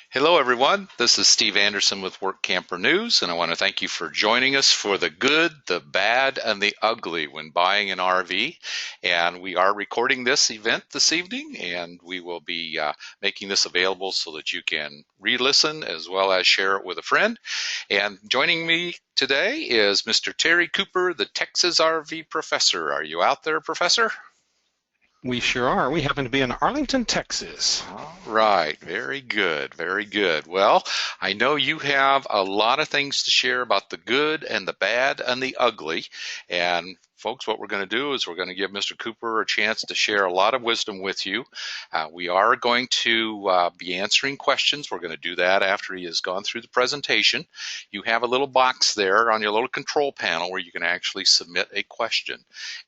Hello, everyone. This is Steve Anderson with Work Camper News, and I want to thank you for joining us for the good, the bad, and the ugly when buying an RV. And we are recording this event this evening, and we will be making this available so that you can re-listen as well as share it with a friend. And joining me today is Mr. Terry Cooper, the Texas RV professor. Are you out there, Professor? We sure are. We happen to be in Arlington, Texas. All right, very good, very good. Well, I know you have a lot of things to share about the good and the bad and the ugly. And folks, what we're going to do is we're going to give Mr. Cooper a chance to share a lot of wisdom with you. We are going to be answering questions. We're going to do that after he has gone through the presentation. You have a little box there on your little control panel where you can actually submit a question.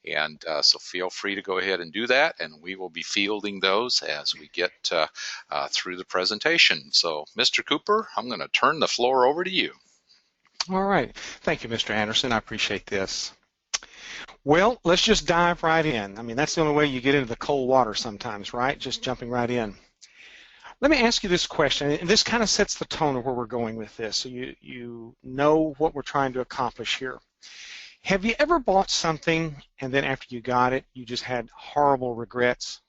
And so feel free to go ahead and do that, and we will be fielding those as we get through the presentation. So, Mr. Cooper, I'm going to turn the floor over to you. All right. Thank you, Mr. Anderson. I appreciate this. Well, let's just dive right in. I mean, that's the only way you get into the cold water sometimes, right? Just jumping right in. Let me ask you this question, and this kind of sets the tone of where we're going with this, so you know what we're trying to accomplish here. Have you ever bought something and then after you got it, you just had horrible regrets?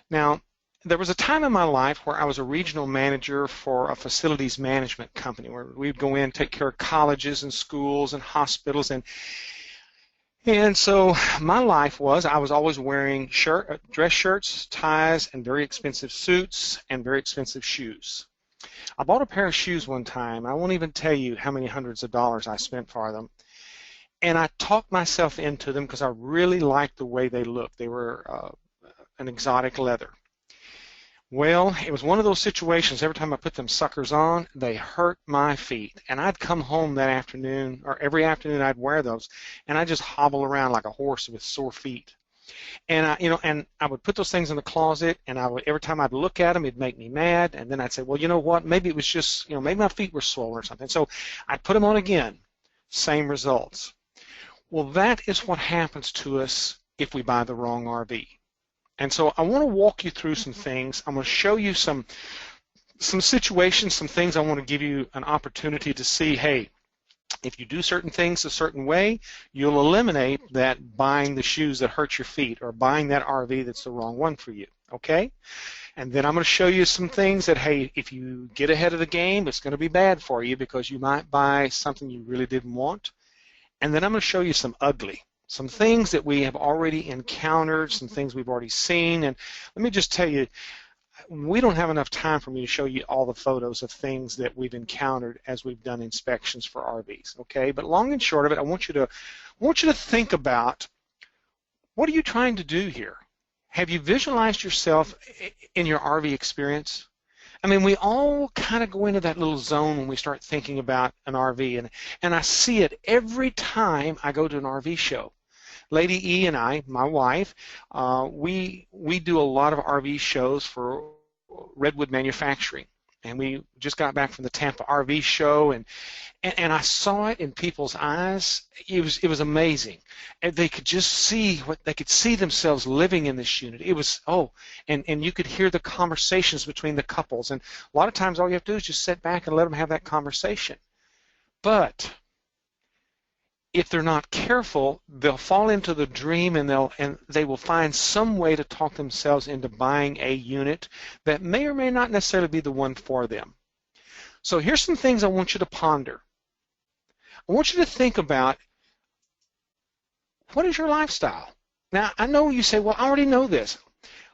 Now, there was a time in my life where I was a regional manager for a facilities management company where we'd go in, take care of colleges and schools and hospitals, and so my life was I was always wearing dress shirts, ties, and very expensive suits and very expensive shoes. I bought a pair of shoes one time. I won't even tell you how many hundreds of dollars I spent for them. And I talked myself into them because I really liked the way they looked. They were an exotic leather. Well, it was one of those situations, every time I put them suckers on, they hurt my feet. And I'd come home that afternoon, or every afternoon I'd wear those, and I'd just hobble around like a horse with sore feet. And I would put those things in the closet, and every time I'd look at them, it'd make me mad. And then I'd say, well, you know what? Maybe it was just, maybe my feet were swollen or something. So I'd put them on again. Same results. Well, that is what happens to us if we buy the wrong RV. And so I want to walk you through some things. I'm going to show you some situations, some things I want to give you an opportunity to see, hey, if you do certain things a certain way, you'll eliminate that buying the shoes that hurt your feet or buying that RV that's the wrong one for you, okay? And then I'm going to show you some things that, hey, if you get ahead of the game, it's going to be bad for you because you might buy something you really didn't want. And then I'm going to show you some ugly. Some things that we have already encountered, some things we've already seen. And let me just tell you, we don't have enough time for me to show you all the photos of things that we've encountered as we've done inspections for RVs, okay? But long and short of it, I want you to think about, what are you trying to do here? Have you visualized yourself in your RV experience? I mean, we all kind of go into that little zone when we start thinking about an RV, and I see it every time I go to an RV show. Lady E and I, my wife, we do a lot of RV shows for Redwood Manufacturing, and we just got back from the Tampa RV show, and I saw it in people's eyes. It was amazing, and they could just see they could see themselves living in this unit. It was and you could hear the conversations between the couples, and a lot of times all you have to do is just sit back and let them have that conversation. But if they're not careful, they'll fall into the dream, and they will find some way to talk themselves into buying a unit that may or may not necessarily be the one for them. So here's some things I want you to ponder. I want you to think about, what is your lifestyle? Now, I know you say, well, I already know this.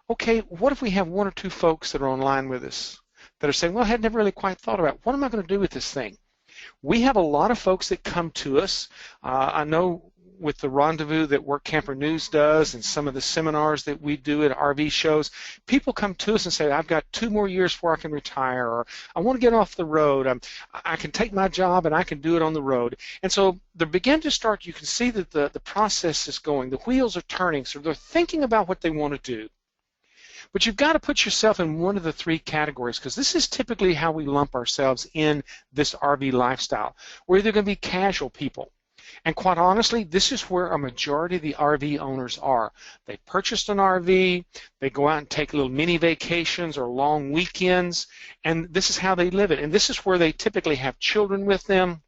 Okay, what if we have one or two folks that are online with us that are saying, well, I had never really quite thought about, what am I going to do with this thing? We have a lot of folks that come to us. I know with the rendezvous that Work Camper News does and some of the seminars that we do at RV shows, people come to us and say, I've got 2 more years before I can retire, or I want to get off the road. I can take my job and I can do it on the road. And so they begin to start, you can see that the process is going, the wheels are turning, so they're thinking about what they want to do. But you've got to put yourself in one of the 3 categories, because this is typically how we lump ourselves in this RV lifestyle. We're either going to be casual people, And quite honestly, this is where a majority of the RV owners are. They purchased an RV, they go out and take little mini vacations or long weekends, and this is how they live it. And this is where they typically have children with them.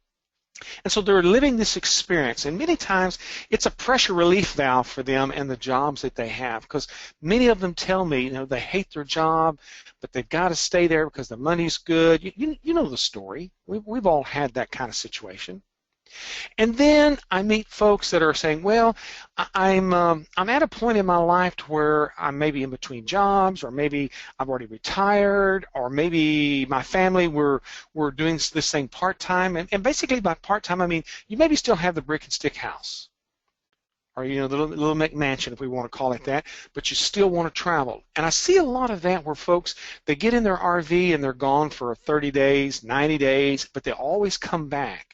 And so they're living this experience, and many times it's a pressure relief valve for them and the jobs that they have, because many of them tell me, they hate their job, but they've got to stay there because the money's good. You know the story. We've all had that kind of situation. And then I meet folks that are saying, well, I'm at a point in my life to where I'm maybe in between jobs, or maybe I've already retired, or maybe my family we're doing this thing part-time. And basically by part-time, I mean you maybe still have the brick and stick house, or the little McMansion, if we want to call it that, but you still want to travel. And I see a lot of that where folks, they get in their RV and they're gone for 30 days, 90 days, but they always come back.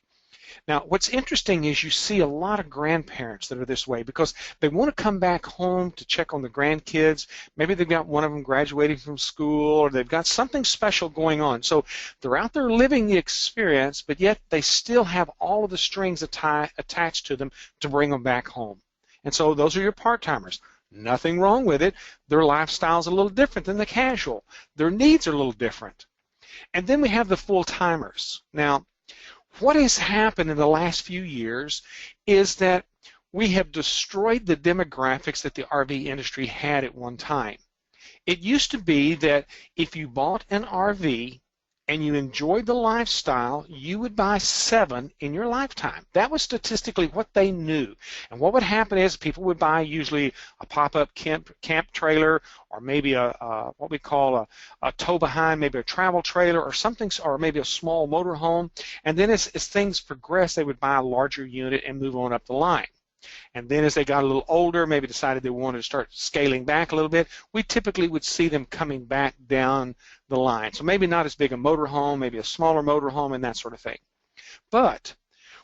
Now, what's interesting is you see a lot of grandparents that are this way because they want to come back home to check on the grandkids. Maybe they've got one of them graduating from school, or they've got something special going on. So they're out there living the experience, but yet they still have all of the strings attached to them to bring them back home. And so those are your part-timers. Nothing wrong with it. Their lifestyle's a little different than the casual. Their needs are a little different. And then we have the full-timers. Now, what has happened in the last few years is that we have destroyed the demographics that the RV industry had at one time. It used to be that if you bought an RV and you enjoyed the lifestyle, you would buy 7 in your lifetime. That was statistically what they knew. And what would happen is people would buy usually a pop-up camp trailer, or maybe what we call a tow behind, maybe a travel trailer or something, or maybe a small motorhome. And then as things progressed, they would buy a larger unit and move on up the line. And then as they got a little older, maybe decided they wanted to start scaling back a little bit, we typically would see them coming back down the line. So maybe not as big a motorhome, maybe a smaller motorhome and that sort of thing. But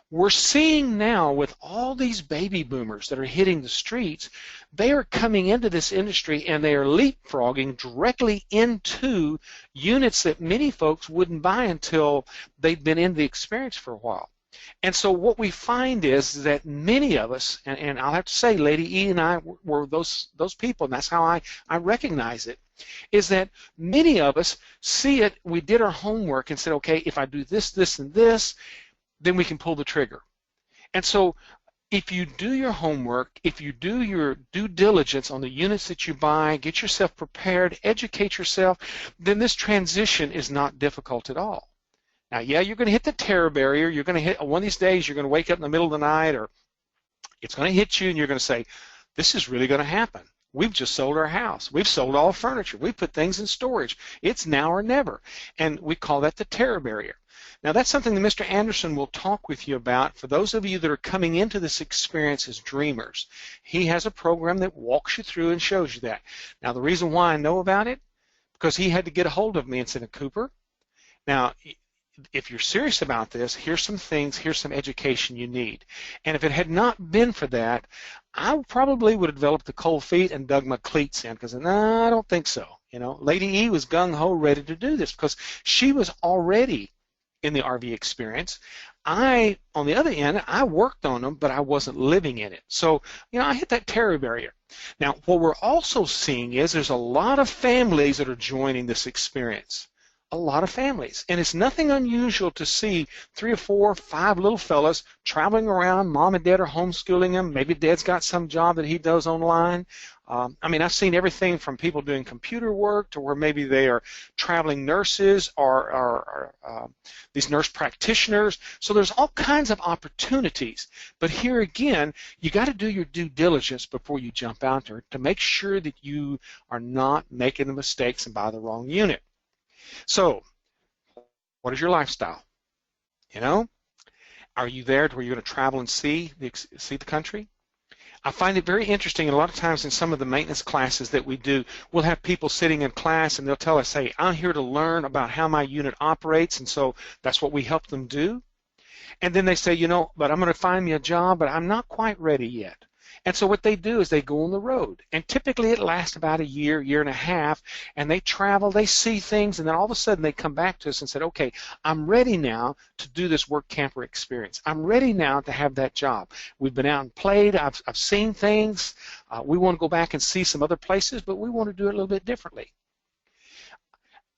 we're seeing now with all these baby boomers that are hitting the streets, they are coming into this industry and they are leapfrogging directly into units that many folks wouldn't buy until they'd been in the experience for a while. And so what we find is that many of us, and I'll have to say Lady E and I were those people, and that's how I recognize it, is that many of us see it, we did our homework and said, okay, if I do this, this, and this, then we can pull the trigger. And so if you do your homework, if you do your due diligence on the units that you buy, get yourself prepared, educate yourself, then this transition is not difficult at all. Now, yeah, you're going to hit the terror barrier. You're going to hit, one of these days, you're going to wake up in the middle of the night, or it's going to hit you, and you're going to say, this is really going to happen. We've just sold our house. We've sold all furniture. We've put things in storage. It's now or never. And we call that the terror barrier. Now, that's something that Mr. Anderson will talk with you about for those of you that are coming into this experience as dreamers. He has a program that walks you through and shows you that. Now, the reason why I know about it, because he had to get a hold of me and said, Cooper, now, if you're serious about this, here's some things, here's some education you need. And if it had not been for that, I probably would have developed the cold feet and dug my cleats in, because no, I don't think so. Lady E was gung-ho ready to do this because she was already in the RV experience. On the other end, I worked on them, but I wasn't living in it. So, I hit that terror barrier. Now, what we're also seeing is there's a lot of families that are joining this experience. A lot of families. And it's nothing unusual to see 3 or 4 or 5 little fellas traveling around. Mom and dad are homeschooling them. Maybe dad's got some job that he does online. I've seen everything from people doing computer work to where maybe they are traveling nurses or these nurse practitioners. So there's all kinds of opportunities. But here again, you got to do your due diligence before you jump out there to make sure that you are not making the mistakes and buy the wrong unit. So, what is your lifestyle? Are you there to where you're going to travel and see the country? I find it very interesting, and a lot of times in some of the maintenance classes that we do, we'll have people sitting in class and they'll tell us, hey, I'm here to learn about how my unit operates, and so that's what we help them do. And then they say, but I'm going to find me a job, but I'm not quite ready yet. And so what they do is they go on the road, and typically it lasts about a year, year and a half, and they travel, they see things, and then all of a sudden they come back to us and said, okay, I'm ready now to do this work camper experience. I'm ready now to have that job. We've been out and played. I've seen things. We want to go back and see some other places, but we want to do it a little bit differently.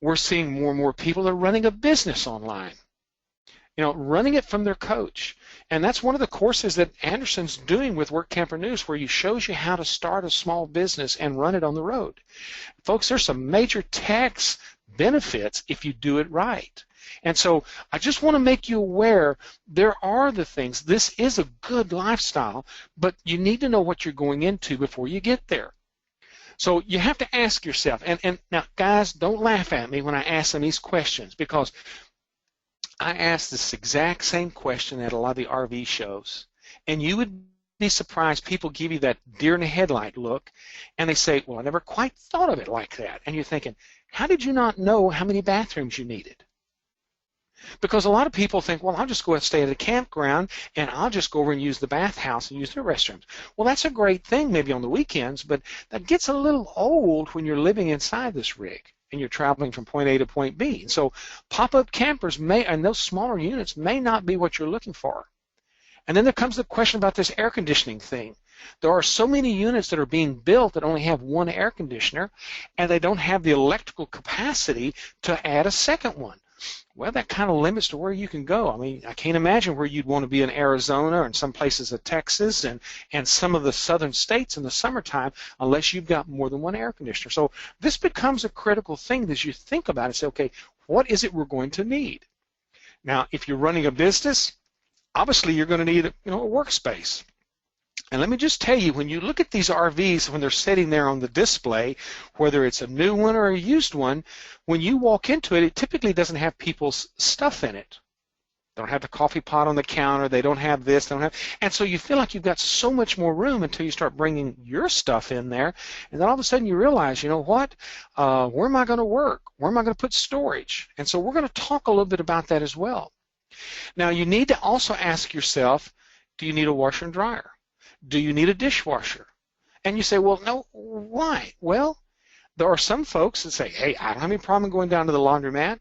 We're seeing more and more people that are running a business online, running it from their coach. And that's one of the courses that Anderson's doing with Work Camper News, where he shows you how to start a small business and run it on the road. Folks, there's some major tax benefits if you do it right. And so I just want to make you aware there are the things. This is a good lifestyle, but you need to know what you're going into before you get there. So you have to ask yourself, and now guys, don't laugh at me when I ask them these questions, because I ask this exact same question at a lot of the RV shows, and you would be surprised. People give you that deer in the headlight look, and they say, well, I never quite thought of it like that. And you're thinking, how did you not know how many bathrooms you needed? Because a lot of people think, well, I'll just go and stay at a campground, and I'll just go over and use the bathhouse and use their restrooms. Well, that's a great thing maybe on the weekends, but that gets a little old when you're living inside this rig and you're traveling from point A to point B. And so pop-up campers and those smaller units may not be what you're looking for. And then there comes the question about this air conditioning thing. There are so many units that are being built that only have one air conditioner, and they don't have the electrical capacity to add a second one. Well, that kind of limits to where you can go. I mean, I can't imagine where you'd want to be in Arizona and some places of Texas and some of the southern states in the summertime unless you've got more than one air conditioner. So this becomes a critical thing as you think about it and say, okay, what is it we're going to need? Now, if you're running a business, obviously you're going to need a workspace. And let me just tell you, when you look at these RVs, when they're sitting there on the display, whether it's a new one or a used one, when you walk into it, it typically doesn't have people's stuff in it. They don't have the coffee pot on the counter. They don't have this. They don't have, and so you feel like you've got so much more room until you start bringing your stuff in there, and then all of a sudden you realize, you know what? Where am I going to work? Where am I going to put storage? And so we're going to talk a little bit about that as well. Now, you need to also ask yourself, do you need a washer and dryer? Do you need a dishwasher? And you say, well, no, why? Well, there are some folks that say, hey, I don't have any problem going down to the laundromat,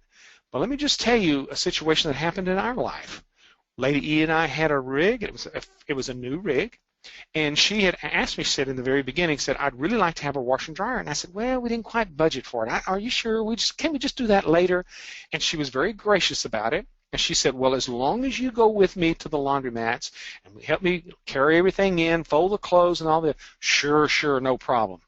but let me just tell you a situation that happened in our life. Lady E and I had a rig. It was a new rig, and she had asked me, said in the very beginning, said, I'd really like to have a washer and dryer. And I said, well, we didn't quite budget for it. Are you sure? Can we just do that later? And she was very gracious about it. And she said, well, as long as you go with me to the laundromats and help me carry everything in, fold the clothes and all that, sure, no problem.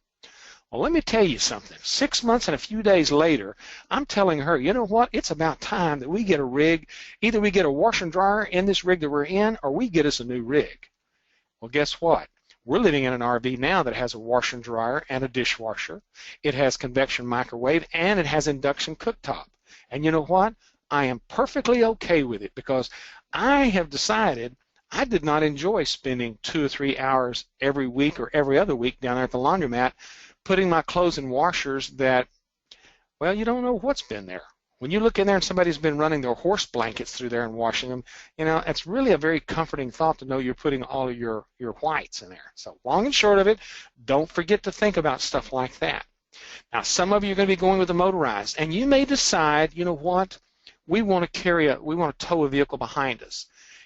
Well, let me tell you something. 6 months and a few days later, I'm telling her, you know what? It's about time that we get a rig. Either we get a washer and dryer in this rig that we're in, or we get us a new rig. Well, guess what? We're living in an RV now that has a washer and dryer and a dishwasher. It has convection microwave, and it has induction cooktop. And you know what? I am perfectly okay with it, because I have decided I did not enjoy spending 2 or 3 hours every week or every other week down there at the laundromat putting my clothes in washers that, well, you don't know what's been there. When you look in there and somebody's been running their horse blankets through there and washing them, it's really a very comforting thought to know you're putting all of your whites in there. So long and short of it, don't forget to think about stuff like that. Now, some of you are going to be going with the motorized, and you may decide, you know what? We want to tow a vehicle behind us.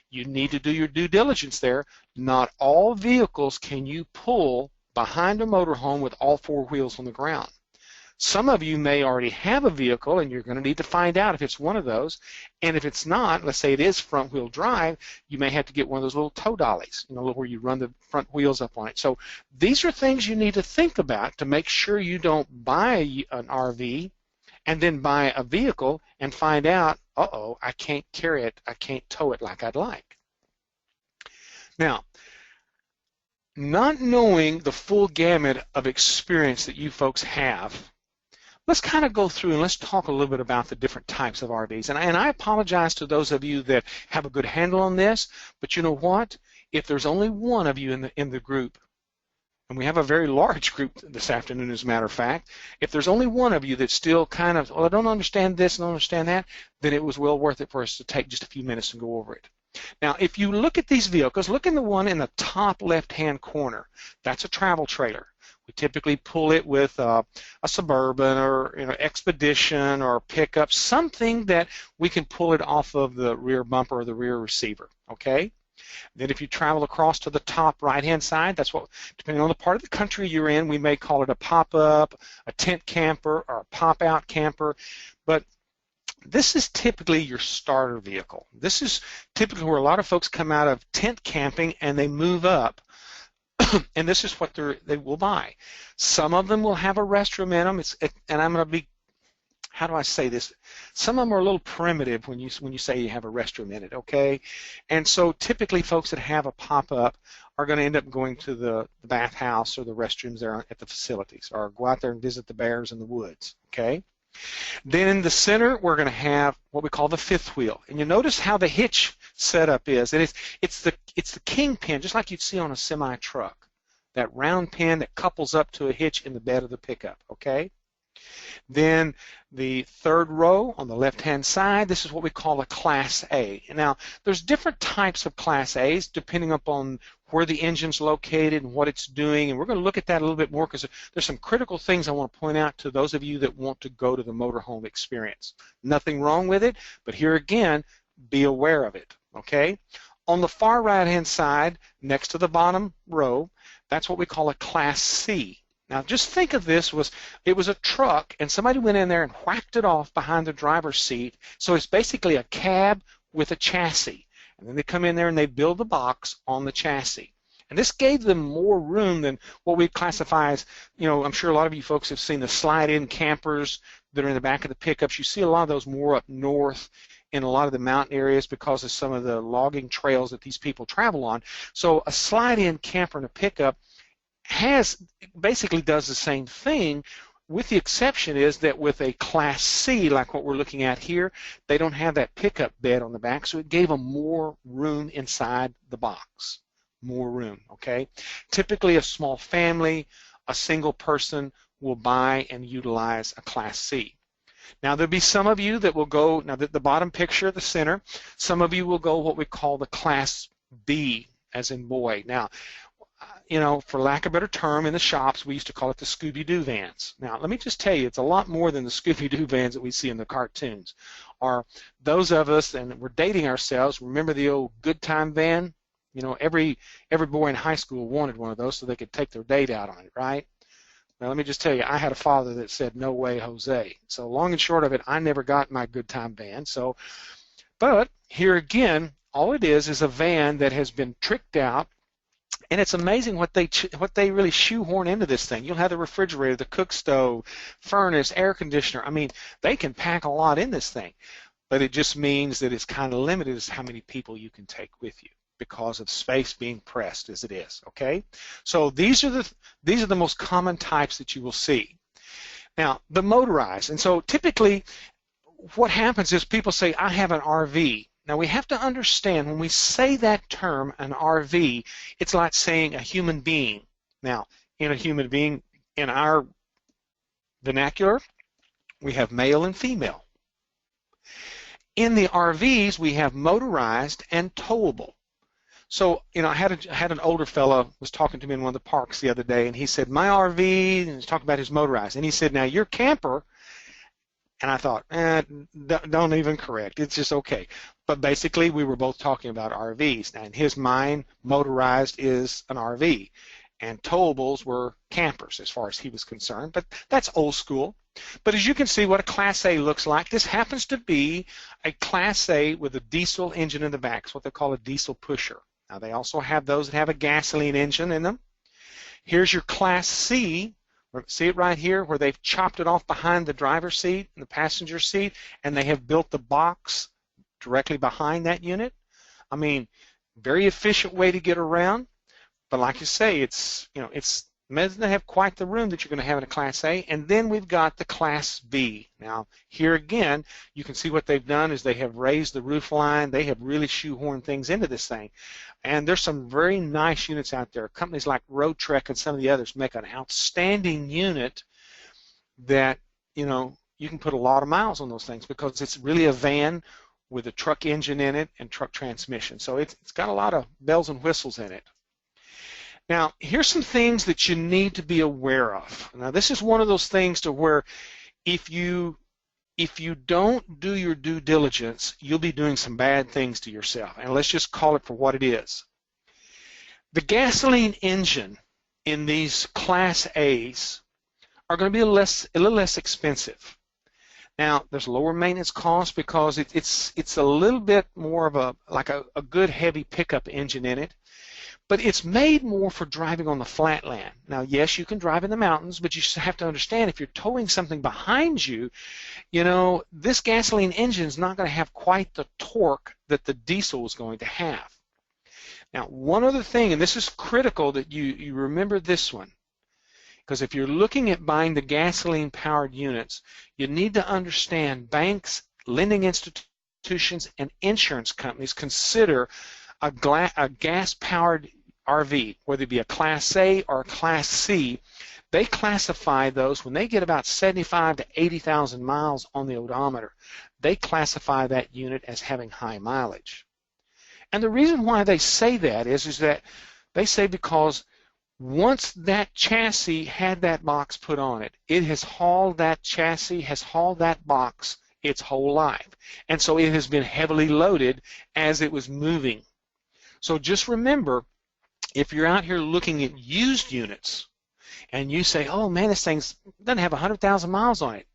You need to do your due diligence there. Not all vehicles can you pull behind a motorhome with all 4 wheels on the ground. Some of you may already have a vehicle, and you're going to need to find out if it's one of those. And if it's not, let's say it is front wheel drive, you may have to get one of those little tow dollies, where you run the front wheels up on it. So these are things you need to think about to make sure you don't buy an RV and then buy a vehicle and find out, uh-oh, I can't carry it, I can't tow it like I'd like. Now, not knowing the full gamut of experience that you folks have, let's kind of go through and let's talk a little bit about the different types of RVs. And I apologize to those of you that have a good handle on this, but you know what? If there's only one of you in the group, and we have a very large group this afternoon, as a matter of fact, if there's only one of you that's still well, I don't understand this and don't understand that, then it was well worth it for us to take just a few minutes and go over it. Now, if you look at these vehicles, look in the one in the top left-hand corner. That's a travel trailer. We typically pull it with a Suburban or Expedition or pickup, something that we can pull it off of the rear bumper or the rear receiver, okay? Then if you travel across to the top right-hand side, that's what, depending on the part of the country you're in, we may call it a pop-up, a tent camper, or a pop-out camper. But this is typically your starter vehicle. This is typically where a lot of folks come out of tent camping and they move up, and this is what they will buy. Some of them will have a restroom in them, and I'm going to be, how do I say this? Some of them are a little primitive when you say you have a restroom in it, okay? And so typically folks that have a pop-up are going to end up going to the bathhouse or the restrooms there at the facilities, or go out there and visit the bears in the woods, okay? Then in the center, we're going to have what we call the fifth wheel. And you notice how the hitch setup is. And it's the kingpin, just like you'd see on a semi-truck, that round pin that couples up to a hitch in the bed of the pickup, okay? Then the third row on the left-hand side, this is what we call a Class A. Now, there's different types of Class A's depending upon where the engine's located and what it's doing, and we're going to look at that a little bit more because there's some critical things I want to point out to those of you that want to go to the motorhome experience. Nothing wrong with it, but here again, be aware of it, okay? On the far right-hand side, next to the bottom row, that's what we call a Class C. Now, just think of this, it was a truck, and somebody went in there and whacked it off behind the driver's seat, so it's basically a cab with a chassis. And then they come in there and they build the box on the chassis. And this gave them more room than what we classify as, I'm sure a lot of you folks have seen the slide-in campers that are in the back of the pickups. You see a lot of those more up north in a lot of the mountain areas because of some of the logging trails that these people travel on. So a slide-in camper in a pickup basically does the same thing, with the exception is that with a Class C, like what we're looking at here, they don't have that pickup bed on the back, so it gave them more room inside the box. More room, okay? Typically a small family, a single person will buy and utilize a Class C. Now there'll be some of you that will go, now the bottom picture, the center, some of you will go what we call the Class B, as in boy. Now, for lack of a better term, in the shops, we used to call it the Scooby-Doo vans. Now, let me just tell you, it's a lot more than the Scooby-Doo vans that we see in the cartoons. Or those of us, and we're dating ourselves, remember the old Good Time van? Every boy in high school wanted one of those so they could take their date out on it, right? Now, let me just tell you, I had a father that said, no way, Jose. So long and short of it, I never got my Good Time van. But here again, all it is a van that has been tricked out. And it's amazing what they really shoehorn into this thing. You'll have the refrigerator, the cook stove, furnace, air conditioner. I mean, they can pack a lot in this thing, but it just means that it's kind of limited as how many people you can take with you because of space being pressed as it is. Okay, so these are the most common types that you will see. Now, the motorized, and so typically, what happens is people say, "I have an RV." Now, we have to understand when we say that term, an RV, it's like saying a human being. Now, in a human being, in our vernacular, we have male and female. In the RVs, we have motorized and towable. So, I had an older fellow was talking to me in one of the parks the other day, and he said, my RV, and he's talking about his motorized, and he said, now, your camper. And I thought, don't even correct. It's just okay. But basically, we were both talking about RVs. Now, in his mind, motorized is an RV, and towables were campers as far as he was concerned. But that's old school. But as you can see what a Class A looks like, this happens to be a Class A with a diesel engine in the back. It's what they call a diesel pusher. Now, they also have those that have a gasoline engine in them. Here's your Class C. See it right here where they've chopped it off behind the driver's seat and the passenger seat, and they have built the box directly behind that unit. I mean, very efficient way to get around, but like you say, it doesn't have quite the room that you're going to have in a Class A. And then we've got the Class B. Now, here again, you can see what they've done is they have raised the roof line. They have really shoehorned things into this thing. And there's some very nice units out there. Companies like Road Trek and some of the others make an outstanding unit that, you can put a lot of miles on those things because it's really a van with a truck engine in it and truck transmission. So it's got a lot of bells and whistles in it. Now, here's some things that you need to be aware of. Now, this is one of those things to where if you don't do your due diligence, you'll be doing some bad things to yourself. And let's just call it for what it is. The gasoline engine in these Class A's are going to be a little less expensive. Now, there's lower maintenance costs because it's a little bit more of a good heavy pickup engine in it. But it's made more for driving on the flatland. Now, yes, you can drive in the mountains, but you have to understand if you're towing something behind you, this gasoline engine is not going to have quite the torque that the diesel is going to have. Now, one other thing, and this is critical that you remember this one, because if you're looking at buying the gasoline-powered units, you need to understand banks, lending institutions, and insurance companies consider a gas-powered RV, whether it be a Class A or a Class C. They classify those when they get about 75 to 80,000 miles on the odometer. They classify that unit as having high mileage. And the reason why they say that is that they say because once that chassis had that box put on it, it has hauled that chassis, has hauled that box its whole life. And so it has been heavily loaded as it was moving. So just remember, if you're out here looking at used units and you say, oh man, this thing doesn't have 100,000 miles on it,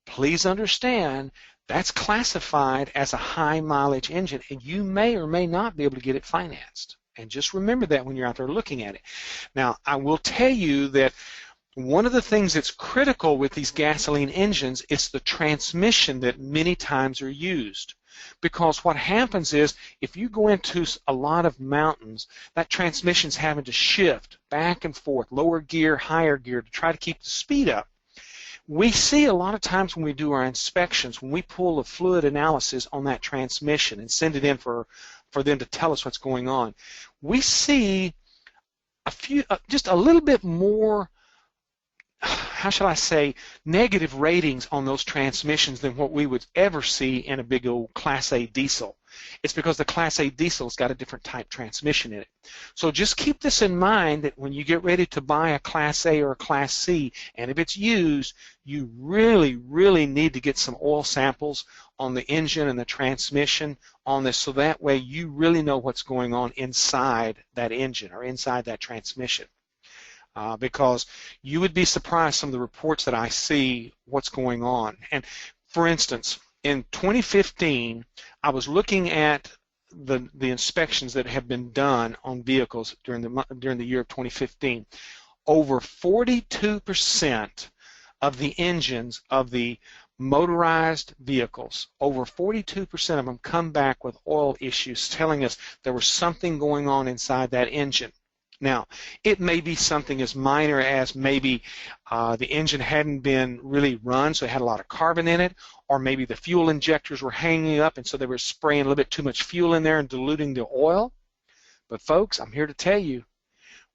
please understand that's classified as a high mileage engine and you may or may not be able to get it financed. And just remember that when you're out there looking at it. Now, I will tell you that one of the things that's critical with these gasoline engines is the transmission that many times are used. Because what happens is if you go into a lot of mountains, that transmission's having to shift back and forth, lower gear, higher gear, to try to keep the speed up. We see a lot of times when we do our inspections, when we pull a fluid analysis on that transmission and send it in for them to tell us what's going on, we see just a little bit more, how shall I say, negative ratings on those transmissions than what we would ever see in a big old Class A diesel. It's because the Class A diesel's got a different type transmission in it. So just keep this in mind that when you get ready to buy a Class A or a Class C, and if it's used, you really, really need to get some oil samples on the engine and the transmission on this so that way you really know what's going on inside that engine or inside that transmission. Because you would be surprised some of the reports that I see what's going on. And for instance, in 2015, I was looking at the inspections that have been done on vehicles during the year of 2015. Over 42% of the engines of the motorized vehicles, over 42% of them come back with oil issues telling us there was something going on inside that engine. Now, it may be something as minor as maybe the engine hadn't been really run, so it had a lot of carbon in it, or maybe the fuel injectors were hanging up and so they were spraying a little bit too much fuel in there and diluting the oil. But folks, I'm here to tell you,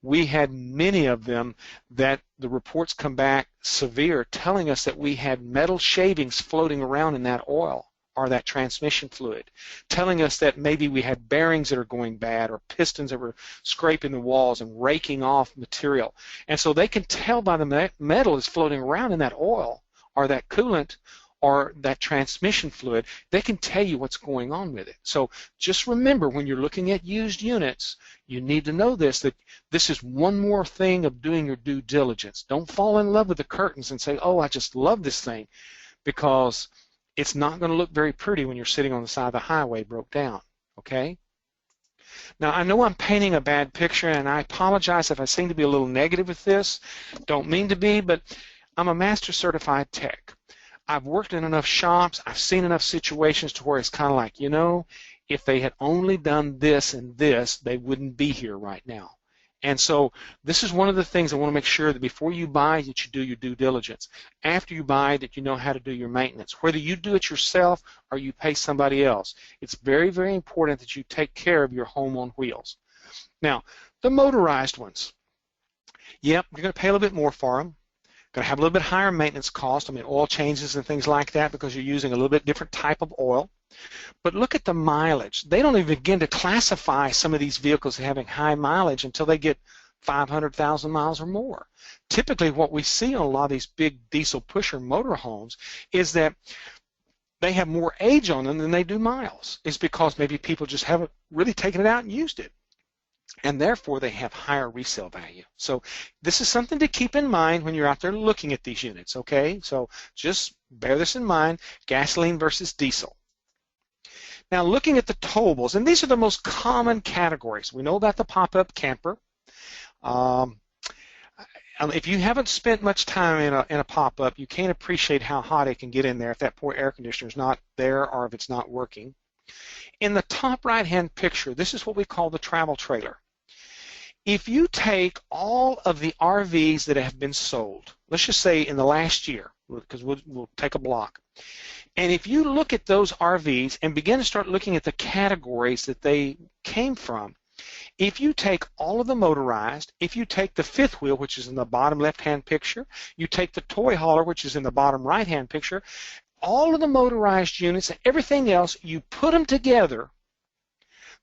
we had many of them that the reports come back severe, telling us that we had metal shavings floating around in that oil or that transmission fluid, telling us that maybe we had bearings that are going bad or pistons that were scraping the walls and raking off material. And so they can tell by the metal is floating around in that oil or that coolant or that transmission fluid, they can tell you what's going on with it. So just remember when you're looking at used units, you need to know this, that this is one more thing of doing your due diligence. Don't fall in love with the curtains and say, oh, I just love this thing, because it's not going to look very pretty when you're sitting on the side of the highway broke down, okay? Now, I know I'm painting a bad picture, and I apologize if I seem to be a little negative with this. Don't mean to be, but I'm a master certified tech. I've worked in enough shops, I've seen enough situations to where it's kind of like, you know, if they had only done this and this, they wouldn't be here right now. And so this is one of the things I want to make sure that before you buy that you do your due diligence. After you buy that you know how to do your maintenance. Whether you do it yourself or you pay somebody else. It's very, very important that you take care of your home on wheels. Now, the motorized ones. Yep, you're going to pay a little bit more for them. Going to have a little bit higher maintenance cost. I mean, oil changes and things like that because you're using a little bit different type of oil. But look at the mileage. They don't even begin to classify some of these vehicles as having high mileage until they get 500,000 miles or more. Typically, what we see on a lot of these big diesel pusher motorhomes is that they have more age on them than they do miles. It's because maybe people just haven't really taken it out and used it, and therefore they have higher resale value. So this is something to keep in mind when you're out there looking at these units, okay? So just bear this in mind, gasoline versus diesel. Now looking at the towables, and these are the most common categories. We know about the pop-up camper. If you haven't spent much time in a pop-up, you can't appreciate how hot it can get in there if that poor air conditioner is not there or if it's not working. In the top right-hand picture, this is what we call the travel trailer. If you take all of the RVs that have been sold, let's just say in the last year, because we'll take a block, and if you look at those RVs and begin to start looking at the categories that they came from, if you take all of the motorized, if you take the fifth wheel, which is in the bottom left-hand picture, you take the toy hauler, which is in the bottom right-hand picture, all of the motorized units and everything else, you put them together,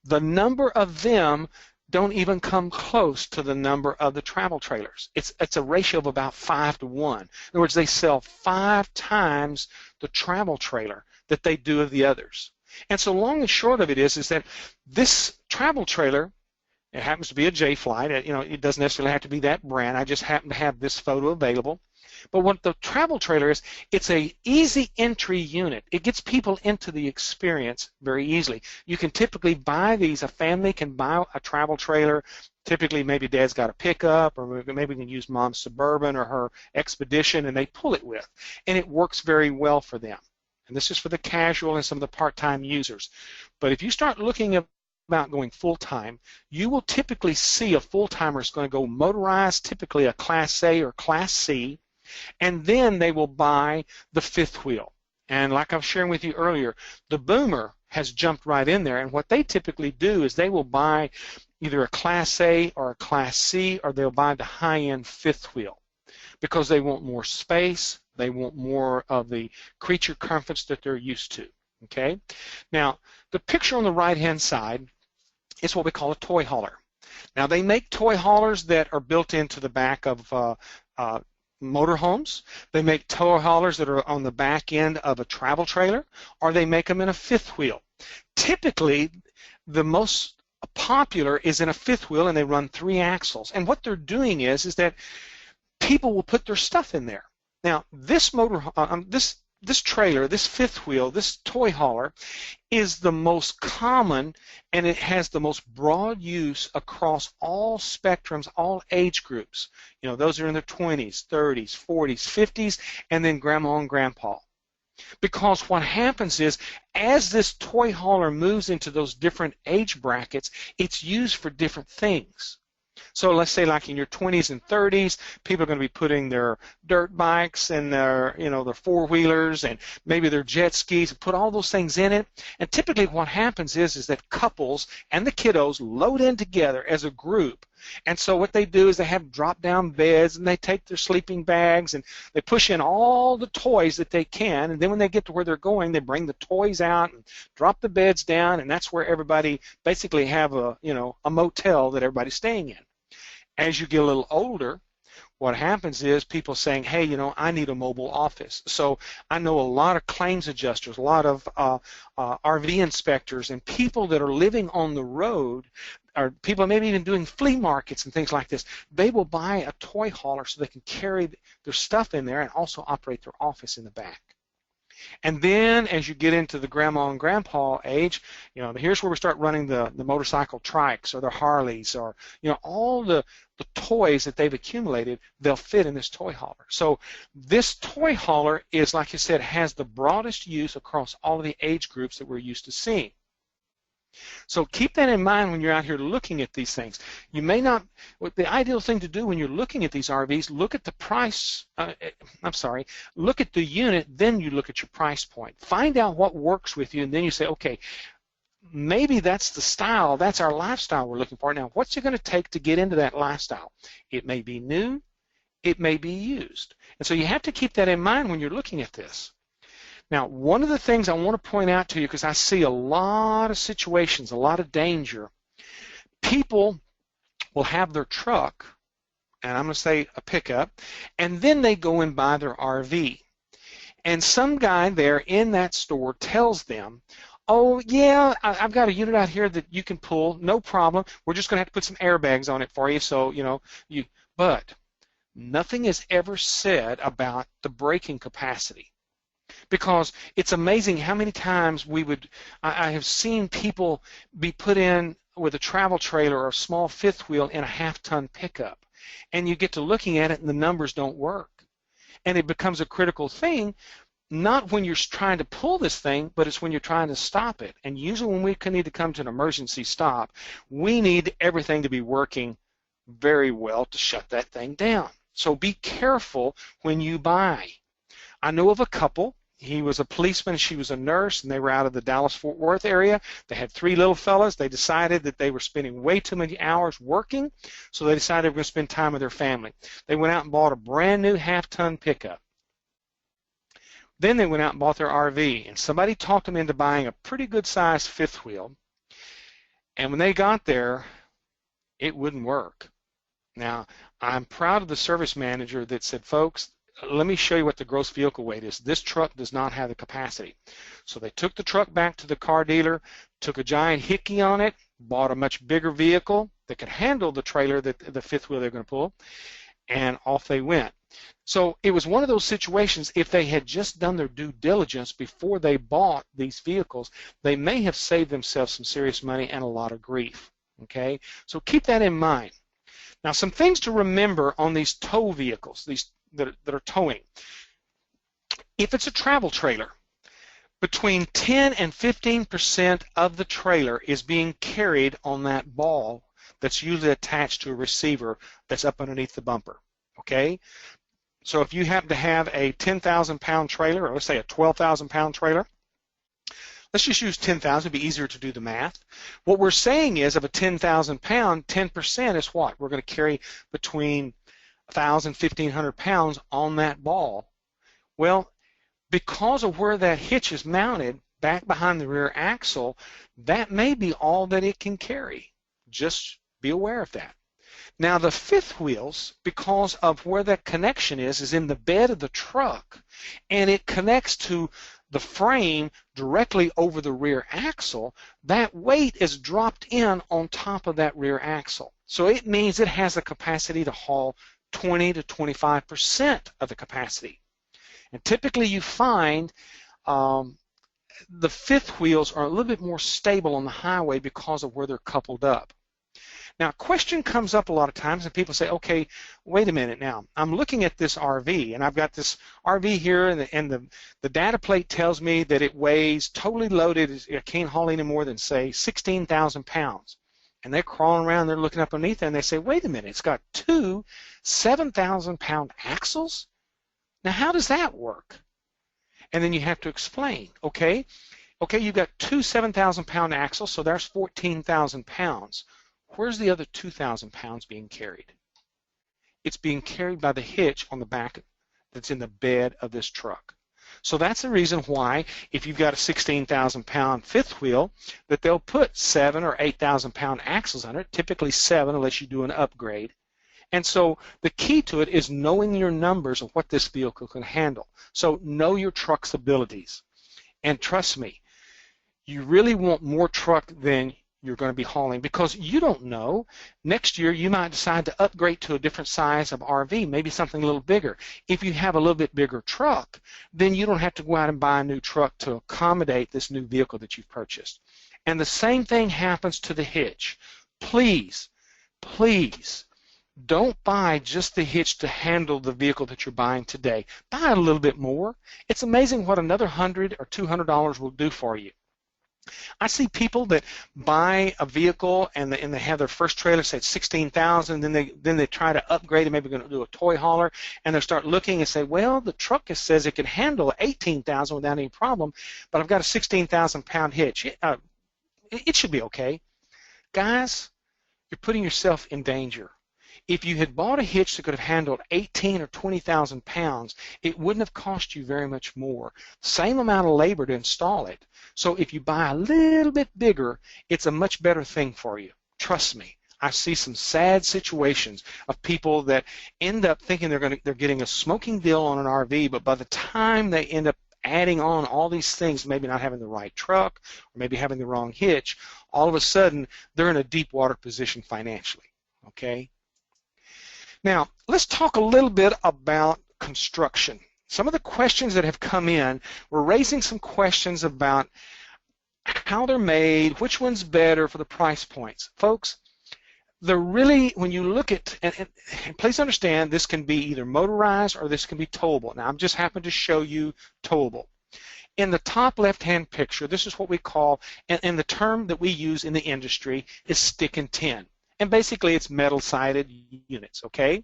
the number of them don't even come close to the number of the travel trailers. It's a ratio of about 5 to 1. In other words, they sell 5 times the travel trailer that they do of the others. And so long and short of it is that this travel trailer, it happens to be a J-Flight. It doesn't necessarily have to be that brand. I just happen to have this photo available. But what the travel trailer is, it's a easy entry unit. It gets people into the experience very easily. You can typically buy these. A family can buy a travel trailer. Typically, maybe Dad's got a pickup, or maybe we can use Mom's Suburban or her Expedition, and they pull it with. And it works very well for them. And this is for the casual and some of the part-time users. But if you start looking about going full-time, you will typically see a full-timer is going to go motorized, typically a Class A or Class C, and then they will buy the fifth wheel. And like I was sharing with you earlier, the Boomer has jumped right in there, and what they typically do is they will buy either a Class A or a Class C, or they'll buy the high-end fifth wheel because they want more space, they want more of the creature comforts that they're used to. Okay? Now, the picture on the right-hand side is what we call a toy hauler. Now, they make toy haulers that are built into the back of motorhomes. They make toy haulers that are on the back end of a travel trailer, or they make them in a fifth wheel. Typically, the most popular is in a fifth wheel, and they run 3 axles. And what they're doing is that people will put their stuff in there. Now, this this trailer, this fifth wheel, this toy hauler is the most common, and it has the most broad use across all spectrums, all age groups. You know, those are in their 20s, 30s, 40s, 50s, and then grandma and grandpa. Because what happens is, as this toy hauler moves into those different age brackets, it's used for different things. So let's say like in your 20s and 30s, people are going to be putting their dirt bikes and their, their four-wheelers and maybe their jet skis, put all those things in it. And typically what happens is that couples and the kiddos load in together as a group. And so what they do is they have drop-down beds, and they take their sleeping bags and they push in all the toys that they can. And then when they get to where they're going, they bring the toys out and drop the beds down, and that's where everybody basically have a motel that everybody's staying in. As you get a little older, what happens is people saying, hey, I need a mobile office. So I know a lot of claims adjusters, a lot of RV inspectors, and people that are living on the road, or people maybe even doing flea markets and things like this. They will buy a toy hauler so they can carry their stuff in there and also operate their office in the back. And then as you get into the grandma and grandpa age, here's where we start running the motorcycle trikes or the Harleys, or all the toys that they've accumulated, they'll fit in this toy hauler. So this toy hauler is, like I said, has the broadest use across all of the age groups that we're used to seeing. So keep that in mind when you're out here looking at these things. You may not, the ideal thing to do when you're looking at these RVs, look at the price, look at the unit, then you look at your price point. Find out what works with you, and then you say, okay, maybe that's the style, that's our lifestyle we're looking for. Now, what's it going to take to get into that lifestyle? It may be new, it may be used. And so you have to keep that in mind when you're looking at this. Now, one of the things I want to point out to you, because I see a lot of situations, a lot of danger, people will have their truck, and I'm going to say a pickup, and then they go and buy their RV. And some guy there in that store tells them, oh, yeah, I've got a unit out here that you can pull, no problem. We're just going to have to put some airbags on it for you, so, but nothing is ever said about the braking capacity. Because it's amazing how many times I have seen people be put in with a travel trailer or a small fifth wheel in a half-ton pickup. And you get to looking at it and the numbers don't work. And it becomes a critical thing, not when you're trying to pull this thing, but it's when you're trying to stop it. And usually when we need to come to an emergency stop, we need everything to be working very well to shut that thing down. So be careful when you buy. I know of a couple. He was a policeman, she was a nurse, and they were out of the Dallas-Fort Worth area. They had 3 little fellas. They decided that they were spending way too many hours working, so they decided they were going to spend time with their family. They went out and bought a brand new half-ton pickup. Then they went out and bought their RV, and somebody talked them into buying a pretty good-sized fifth wheel. And when they got there, it wouldn't work. Now, I'm proud of the service manager that said, folks, let me show you what the gross vehicle weight is. This truck does not have the capacity. So they took the truck back to the car dealer, took a giant hickey on it, bought a much bigger vehicle that could handle the trailer, the fifth wheel they're going to pull, and off they went. So it was one of those situations, if they had just done their due diligence before they bought these vehicles, they may have saved themselves some serious money and a lot of grief. Okay? So keep that in mind. Now, some things to remember on these tow vehicles, these that are towing. If it's a travel trailer, between 10 and 15% of the trailer is being carried on that ball that's usually attached to a receiver that's up underneath the bumper. Okay? So if you happen to have a 10,000-pound trailer, or let's say a 12,000-pound trailer, let's just use 10,000. It'd be easier to do the math. What we're saying is of a 10,000-pound, 10% is what? We're going to carry between 1,000, 1,500 pounds on that ball. Well, because of where that hitch is mounted back behind the rear axle, that may be all that it can carry. Just be aware of that. Now, the fifth wheels, because of where that connection is in the bed of the truck, and it connects to the frame directly over the rear axle, that weight is dropped in on top of that rear axle. So it means it has the capacity to haul 20 to 25% of the capacity. And typically you find the fifth wheels are a little bit more stable on the highway because of where they're coupled up. Now, a question comes up a lot of times, and people say, okay, wait a minute now. I'm looking at this RV, and I've got this RV here, and the data plate tells me that it weighs, totally loaded, it can't haul any more than, say, 16,000 pounds. And they're crawling around, they're looking up underneath there, and they say, wait a minute, it's got 2 7,000-pound axles? Now, how does that work? And then you have to explain, okay, you've got 2 7,000-pound axles, so there's 14,000 pounds. Where's the other 2,000 pounds being carried? It's being carried by the hitch on the back that's in the bed of this truck. So that's the reason why, if you've got a 16,000-pound fifth wheel, that they'll put 7 or 8,000-pound axles on it, typically 7 unless you do an upgrade. And so the key to it is knowing your numbers of what this vehicle can handle. So know your truck's abilities. And trust me, you really want more truck than you're going to be hauling, because you don't know. Next year you might decide to upgrade to a different size of RV, maybe something a little bigger. If you have a little bit bigger truck, then you don't have to go out and buy a new truck to accommodate this new vehicle that you've purchased. And the same thing happens to the hitch. Please, please don't buy just the hitch to handle the vehicle that you're buying today. Buy a little bit more. It's amazing what another $100 or $200 will do for you. I see people that buy a vehicle and they have their first trailer, say it's 16,000, then they try to upgrade it, maybe going to do a toy hauler, and they start looking and say, well, the truck says it can handle 18,000 without any problem, but I've got a 16,000-pound hitch. It should be okay. Guys, you're putting yourself in danger. If you had bought a hitch that could have handled 18 or 20,000 pounds, it wouldn't have cost you very much more. Same amount of labor to install it. So if you buy a little bit bigger, it's a much better thing for you. Trust me. I see some sad situations of people that end up thinking they're getting a smoking deal on an RV, but by the time they end up adding on all these things, maybe not having the right truck or maybe having the wrong hitch, all of a sudden they're in a deep water position financially. Okay? Now, let's talk a little bit about construction. Some of the questions that have come in, we're raising some questions about how they're made, which one's better for the price points. Folks, they're really, when you look at, and please understand, this can be either motorized or this can be towable. Now, I'm just happen to show you towable. In the top left-hand picture, this is what we call, and the term that we use in the industry is stick and tin. And basically, it's metal-sided units, okay?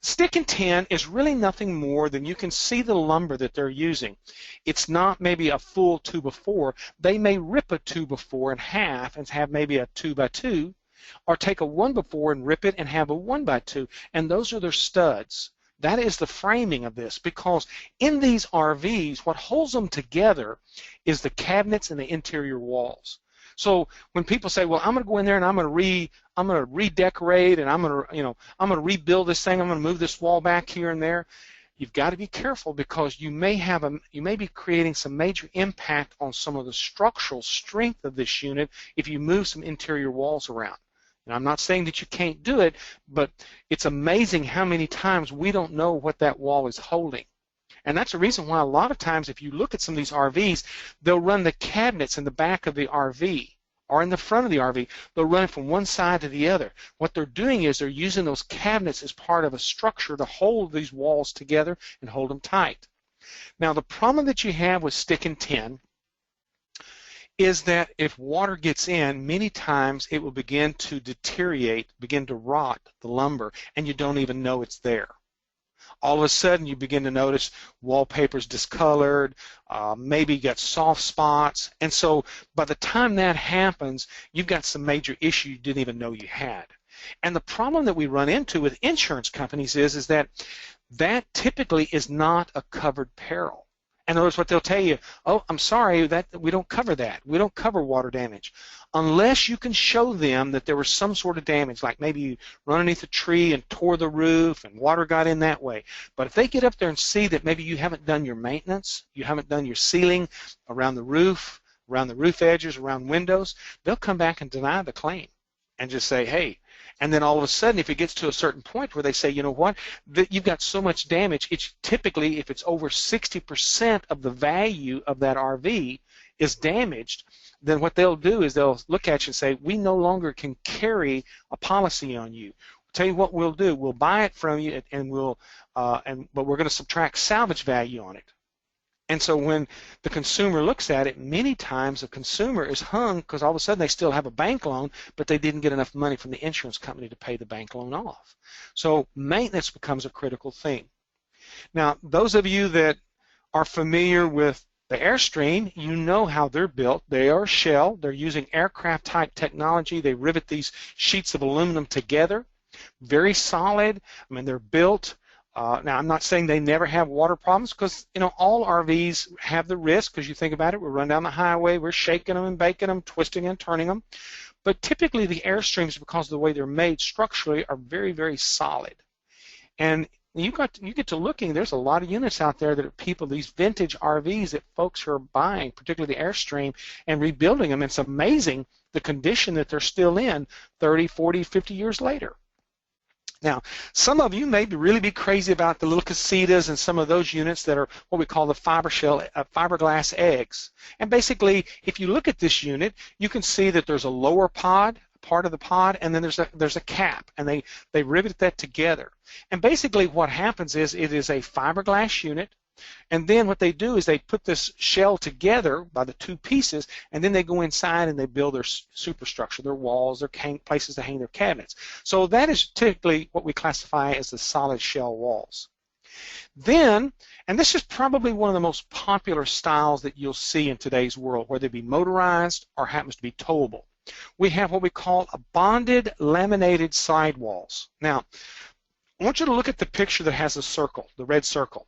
Stick and tin is really nothing more than you can see the lumber that they're using. It's not maybe a full 2x4. They may rip a 2x4 in half and have maybe a 2x2, or take a 1x4 and rip it and have a 1x2, and those are their studs. That is the framing of this, because in these RVs, what holds them together is the cabinets and the interior walls. So when people say, well, I'm going to go in there and I'm going to redecorate and I'm going to rebuild this thing, I'm going to move this wall back here and there, you've got to be careful, because you may be creating some major impact on some of the structural strength of this unit if you move some interior walls around. And I'm not saying that you can't do it, but it's amazing how many times we don't know what that wall is holding. And that's the reason why a lot of times if you look at some of these RVs, they'll run the cabinets in the back of the RV or in the front of the RV. They'll run it from one side to the other. What they're doing is they're using those cabinets as part of a structure to hold these walls together and hold them tight. Now, the problem that you have with stick and tin is that if water gets in, many times it will begin to deteriorate, begin to rot the lumber, and you don't even know it's there. All of a sudden, you begin to notice wallpaper's discolored, maybe you got soft spots, and so by the time that happens, you've got some major issue you didn't even know you had. And the problem that we run into with insurance companies is that typically is not a covered peril. In other words, what they'll tell you, oh, I'm sorry, that we don't cover that. We don't cover water damage. Unless you can show them that there was some sort of damage, like maybe you run underneath a tree and tore the roof and water got in that way. But if they get up there and see that maybe you haven't done your maintenance, you haven't done your sealing around the roof edges, around windows, they'll come back and deny the claim and just say, hey, and then all of a sudden, if it gets to a certain point where they say, you know what, you've got so much damage, it's typically, if it's over 60% of the value of that RV is damaged, then what they'll do is they'll look at you and say, we no longer can carry a policy on you. Tell you what we'll do, we'll buy it from you, and but we're going to subtract salvage value on it. And so when the consumer looks at it, many times the consumer is hung because all of a sudden they still have a bank loan, but they didn't get enough money from the insurance company to pay the bank loan off. So maintenance becomes a critical thing. Now, those of you that are familiar with the Airstream, you know how they're built. They are shell. They're using aircraft-type technology. They rivet these sheets of aluminum together. Very solid. I mean, they're built. Now, I'm not saying they never have water problems, because, you know, all RVs have the risk, because you think about it, we run down the highway, we're shaking them and baking them, twisting and turning them. But typically the Airstreams, because of the way they're made structurally, are very, very solid. And you get to looking, there's a lot of units out there that are people, these vintage RVs that folks are buying, particularly the Airstream, and rebuilding them. It's amazing the condition that they're still in 30, 40, 50 years later. Now, some of you may really be crazy about the little casitas and some of those units that are what we call the fiberglass eggs. And basically, if you look at this unit, you can see that there's a lower part of the pod, and then there's a cap, and they rivet that together. And basically what happens is it is a fiberglass unit, and then what they do is they put this shell together by the two pieces, and then they go inside and they build their superstructure, their walls, their places to hang their cabinets. So that is typically what we classify as the solid shell walls. Then, and this is probably one of the most popular styles that you'll see in today's world, whether it be motorized or happens to be towable. we have what we call a bonded laminated sidewalls. Now, I want you to look at the picture that has a circle, the red circle.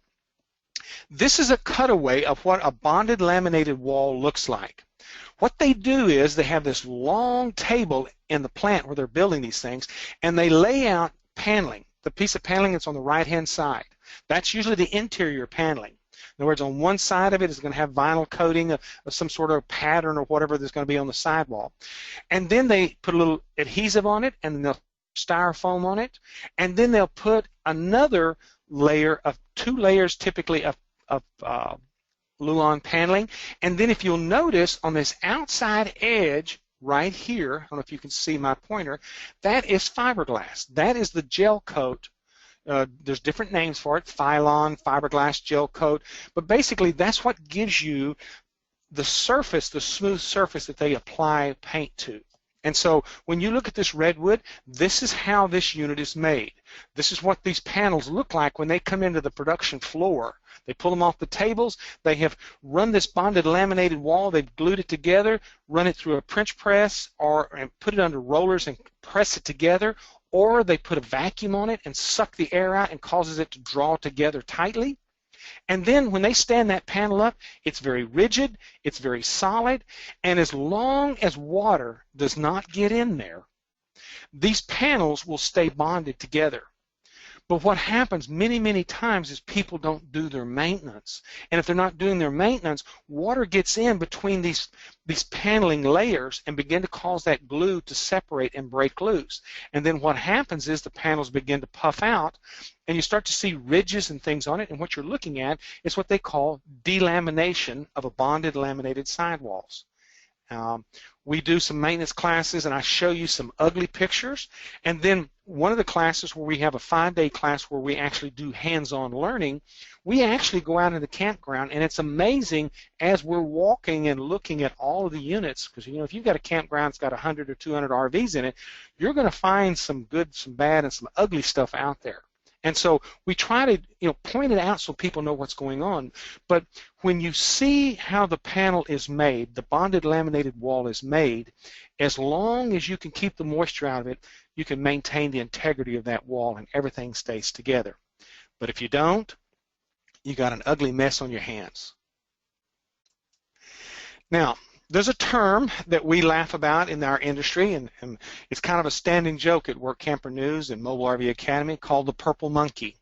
This is a cutaway of what a bonded laminated wall looks like. What they do is they have this long table in the plant where they're building these things, and they lay out paneling, the piece of paneling that's on the right-hand side. That's usually the interior paneling. In other words, on one side of it is going to have vinyl coating of some sort of pattern or whatever that's going to be on the sidewall. And then they put a little adhesive on it, and then they'll styrofoam on it, and then they'll put another layer of 2 layers typically of Luan paneling. And then if you'll notice on this outside edge right here, I don't know if you can see my pointer, that is fiberglass. That is the gel coat. There's different names for it, Phylon, fiberglass, gel coat, but basically that's what gives you the surface, the smooth surface that they apply paint to. And so when you look at this redwood, this is how this unit is made. This is what these panels look like when they come into the production floor. They pull them off the tables. They have run this bonded laminated wall. They've glued it together, run it through a French press, and put it under rollers and press it together, or they put a vacuum on it and suck the air out and causes it to draw together tightly. And then when they stand that panel up, it's very rigid, it's very solid, and as long as water does not get in there, these panels will stay bonded together. But what happens many, many times is people don't do their maintenance. And if they're not doing their maintenance, water gets in between these paneling layers and begin to cause that glue to separate and break loose. And then what happens is the panels begin to puff out, and you start to see ridges and things on it. And what you're looking at is what they call delamination of a bonded laminated sidewalls. We do some maintenance classes, and I show you some ugly pictures. And then one of the classes where we have a 5-day class where we actually do hands-on learning, we actually go out in the campground, and it's amazing as we're walking and looking at all of the units, because if you've got a campground that's got 100 or 200 RVs in it, you're going to find some good, some bad, and some ugly stuff out there. And so we try to point it out so people know what's going on. But when you see how the panel is made, the bonded laminated wall is made, as long as you can keep the moisture out of it, you can maintain the integrity of that wall and everything stays together. But if you don't, you got an ugly mess on your hands. Now, there's a term that we laugh about in our industry, and it's kind of a standing joke at Work Camper News and Mobile RV Academy, called the purple monkey.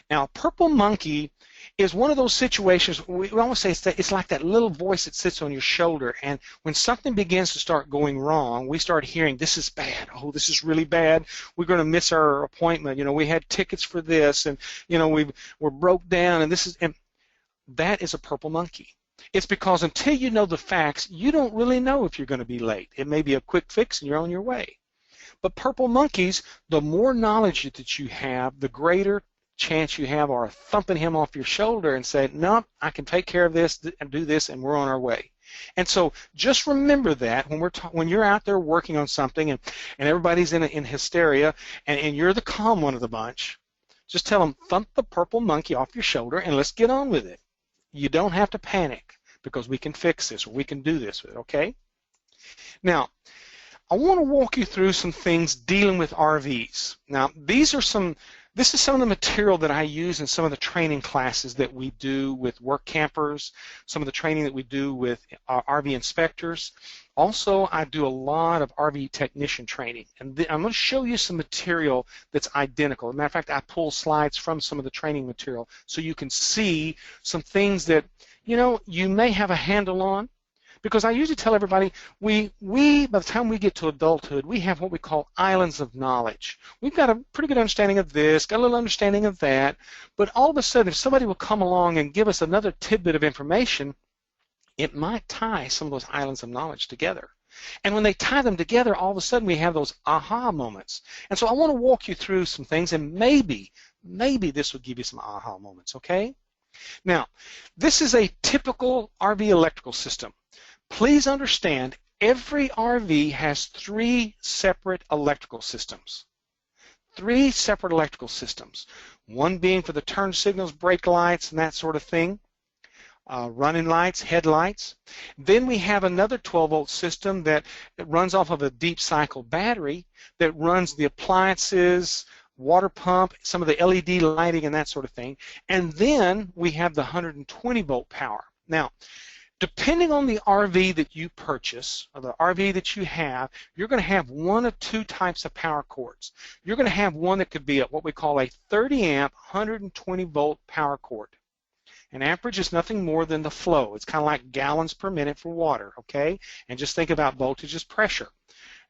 Now, purple monkey is one of those situations, we almost say it's like that little voice that sits on your shoulder, and when something begins to start going wrong, we start hearing, this is bad, oh, this is really bad, we're going to miss our appointment, we had tickets for this, and we're broke down, and that is a purple monkey. It's because until you know the facts, you don't really know if you're going to be late. It may be a quick fix and you're on your way. But purple monkeys, the more knowledge that you have, the greater chance you have of thumping him off your shoulder and say, no, I can take care of this and do this, and we're on our way. And so just remember that when you're out there working on something and everybody's in hysteria and you're the calm one of the bunch, just tell them, thump the purple monkey off your shoulder and let's get on with it. You don't have to panic because we can fix this or we can do this with it, okay? Now, I want to walk you through some things dealing with RVs. Now, this is some of the material that I use in some of the training classes that we do with work campers, some of the training that we do with RV inspectors. Also, I do a lot of RV technician training, and I'm going to show you some material that's identical. As a matter of fact, I pull slides from some of the training material so you can see some things that, you may have a handle on. Because I usually tell everybody, by the time we get to adulthood, we have what we call islands of knowledge. We've got a pretty good understanding of this, got a little understanding of that, but all of a sudden, if somebody will come along and give us another tidbit of information, it might tie some of those islands of knowledge together. And when they tie them together, all of a sudden we have those aha moments. And so I want to walk you through some things, and maybe this will give you some aha moments, okay? Now, this is a typical RV electrical system. Please understand, every RV has 3 separate electrical systems. 3 separate electrical systems. One being for the turn signals, brake lights, and that sort of thing. running lights, headlights. Then we have another 12-volt system that runs off of a deep cycle battery that runs the appliances, water pump, some of the LED lighting and that sort of thing. And then we have the 120-volt power. Now, depending on the RV that you purchase, or the RV that you have, you're going to have one of two types of power cords. You're going to have one that could be what we call a 30-amp, 120-volt power cord. An amperage is nothing more than the flow. It's kind of like gallons per minute for water, okay? And just think about voltage as pressure.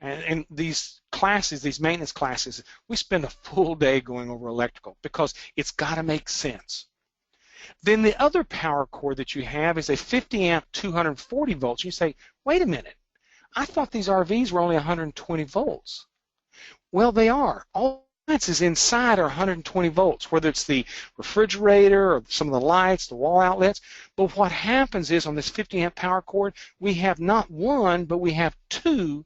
And these classes, these maintenance classes, we spend a full day going over electrical because it's got to make sense. Then the other power cord that you have is a 50-amp, 240 volts. You say, wait a minute, I thought these RVs were only 120 volts. Well, they are. All is inside are 120 volts, whether it's the refrigerator or some of the lights, the wall outlets. But what happens is on this 50-amp power cord, we have not one, but we have two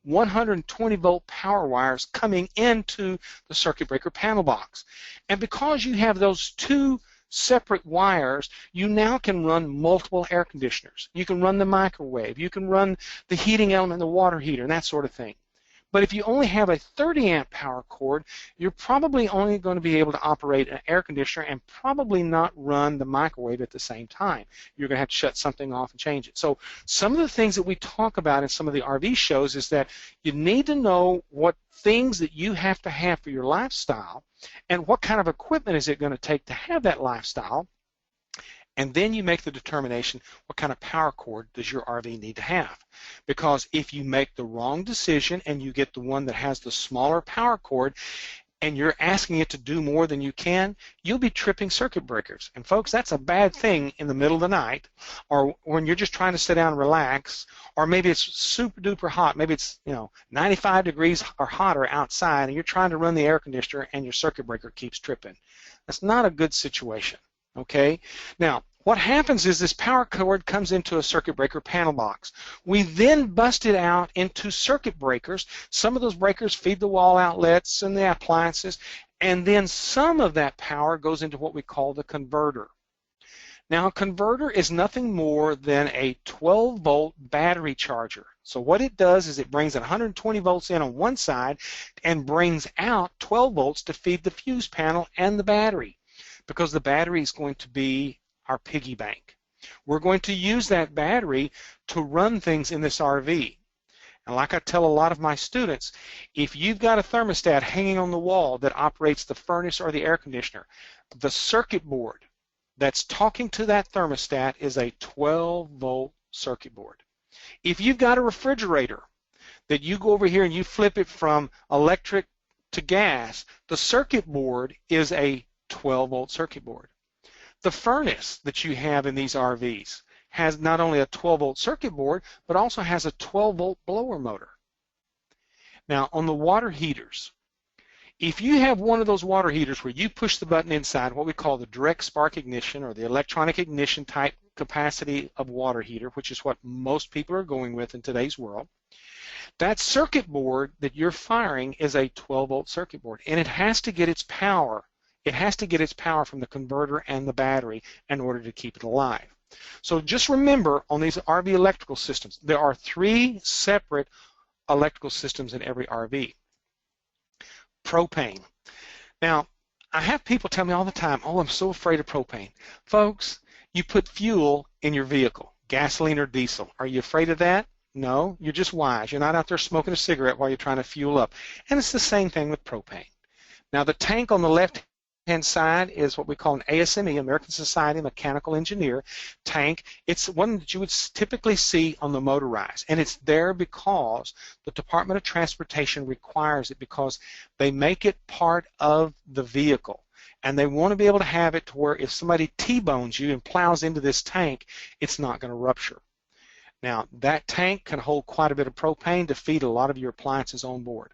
120-volt power wires coming into the circuit breaker panel box. And because you have those two separate wires, you now can run multiple air conditioners. You can run the microwave. You can run the heating element, the water heater, and that sort of thing. But if you only have a 30-amp power cord, you're probably only going to be able to operate an air conditioner and probably not run the microwave at the same time. You're going to have to shut something off and change it. So some of the things that we talk about in some of the RV shows is that you need to know what things that you have to have for your lifestyle and what kind of equipment is it going to take to have that lifestyle. And then you make the determination what kind of power cord does your RV need to have. Because if you make the wrong decision and you get the one that has the smaller power cord and you're asking it to do more than you can, you'll be tripping circuit breakers. And folks, that's a bad thing in the middle of the night or when you're just trying to sit down and relax, or maybe it's super duper hot, maybe it's 95 degrees or hotter outside and you're trying to run the air conditioner and your circuit breaker keeps tripping. That's not a good situation. Okay, now what happens is this power cord comes into a circuit breaker panel box. We then bust it out into circuit breakers. Some of those breakers feed the wall outlets and the appliances, and then some of that power goes into what we call the converter. Now a converter is nothing more than a 12-volt battery charger. So what it does is it brings 120 volts in on one side and brings out 12 volts to feed the fuse panel and the battery, because the battery is going to be our piggy bank. We're going to use that battery to run things in this RV. And like I tell a lot of my students, if you've got a thermostat hanging on the wall that operates the furnace or the air conditioner, the circuit board that's talking to that thermostat is a 12-volt circuit board. If you've got a refrigerator that you go over here and you flip it from electric to gas, the circuit board is a 12-volt circuit board. The furnace that you have in these RVs has not only a 12-volt circuit board, but also has a 12-volt blower motor. Now, on the water heaters, if you have one of those water heaters where you push the button inside, what we call the direct spark ignition or the electronic ignition type capacity of water heater, which is what most people are going with in today's world, that circuit board that you're firing is a 12-volt circuit board, and it has to get its power. It has to get its power from the converter and the battery in order to keep it alive. So just remember, on these RV electrical systems, there are three separate electrical systems in every RV. Propane. Now, I have people tell me all the time, oh, I'm so afraid of propane. Folks, you put fuel in your vehicle, gasoline or diesel. Are you afraid of that? No, you're just wise. You're not out there smoking a cigarette while you're trying to fuel up. And it's the same thing with propane. Now, the tank on the left hand side is what we call an ASME, American Society of Mechanical Engineer tank. It's one that you would typically see on the motorized, and it's there because the Department of Transportation requires it, because they make it part of the vehicle, and they want to be able to have it to where if somebody T-bones you and plows into this tank, it's not going to rupture. Now, that tank can hold quite a bit of propane to feed a lot of your appliances on board.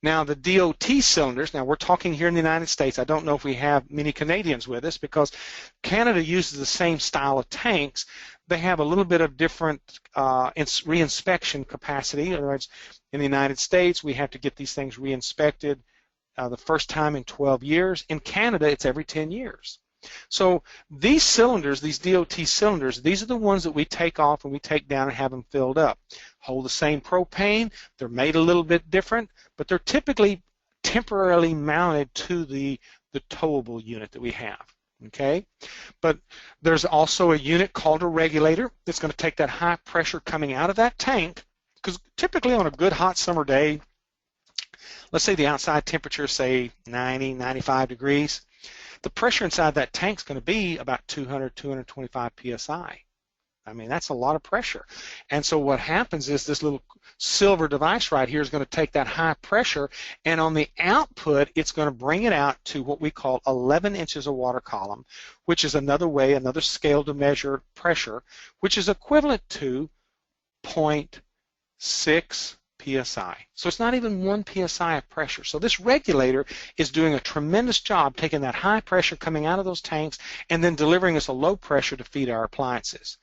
Now, the DOT cylinders, now we're talking here in the United States. I don't know if we have many Canadians with us because Canada uses the same style of tanks. They have a little bit of different reinspection capacity. In other words, in the United States, we have to get these things reinspected the first time in 12 years. In Canada, it's every 10 years. So these cylinders, these DOT cylinders, these are the ones that we take off and we take down and have them filled up. Hold the same propane. They're made a little bit different, but they're typically temporarily mounted to the towable unit that we have. Okay, but there's also a unit called a regulator that's going to take that high pressure coming out of that tank, because typically on a good hot summer day, let's say the outside temperature, say 90, 95 degrees, the pressure inside that tank is going to be about 200, 225 psi. I mean, that's a lot of pressure. And so what happens is this little silver device right here is going to take that high pressure, and on the output, it's going to bring it out to what we call 11 inches of water column, which is another way, another scale to measure pressure, which is equivalent to 0.6 psi. So it's not even 1 psi of pressure. So this regulator is doing a tremendous job taking that high pressure coming out of those tanks and then delivering us a low pressure to feed our appliances.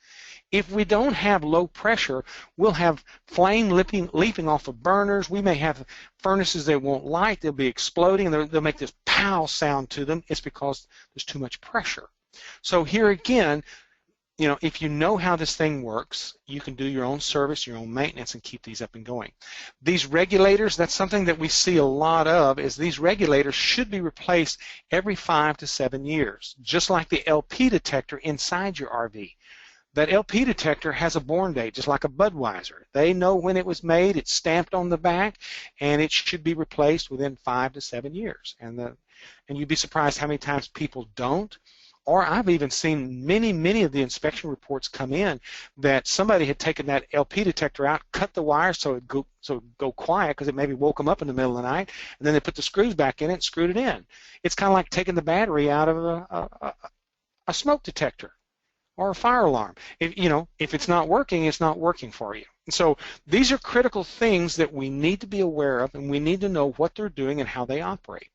If we don't have low pressure, we'll have flame leaping off of burners. We may have furnaces that won't light. They'll be exploding, and they'll make this pow sound to them. It's because there's too much pressure. So here again, you know, if you know how this thing works, you can do your own service, your own maintenance, and keep these up and going. These regulators, that's something that we see a lot of, is these regulators should be replaced every 5 to 7 years, just like the LP detector inside your RV. That LP detector has a born date, just like a Budweiser. They know when it was made, it's stamped on the back, and it should be replaced within 5 to 7 years. And you'd be surprised how many times people don't. Or I've even seen many of the inspection reports come in that somebody had taken that LP detector out, cut the wire so it'd go quiet because it maybe woke them up in the middle of the night, and then they put the screws back in it and screwed it in. It's kind of like taking the battery out of a smoke detector or a fire alarm. If it's not working, it's not working for you. And so these are critical things that we need to be aware of, and we need to know what they're doing and how they operate.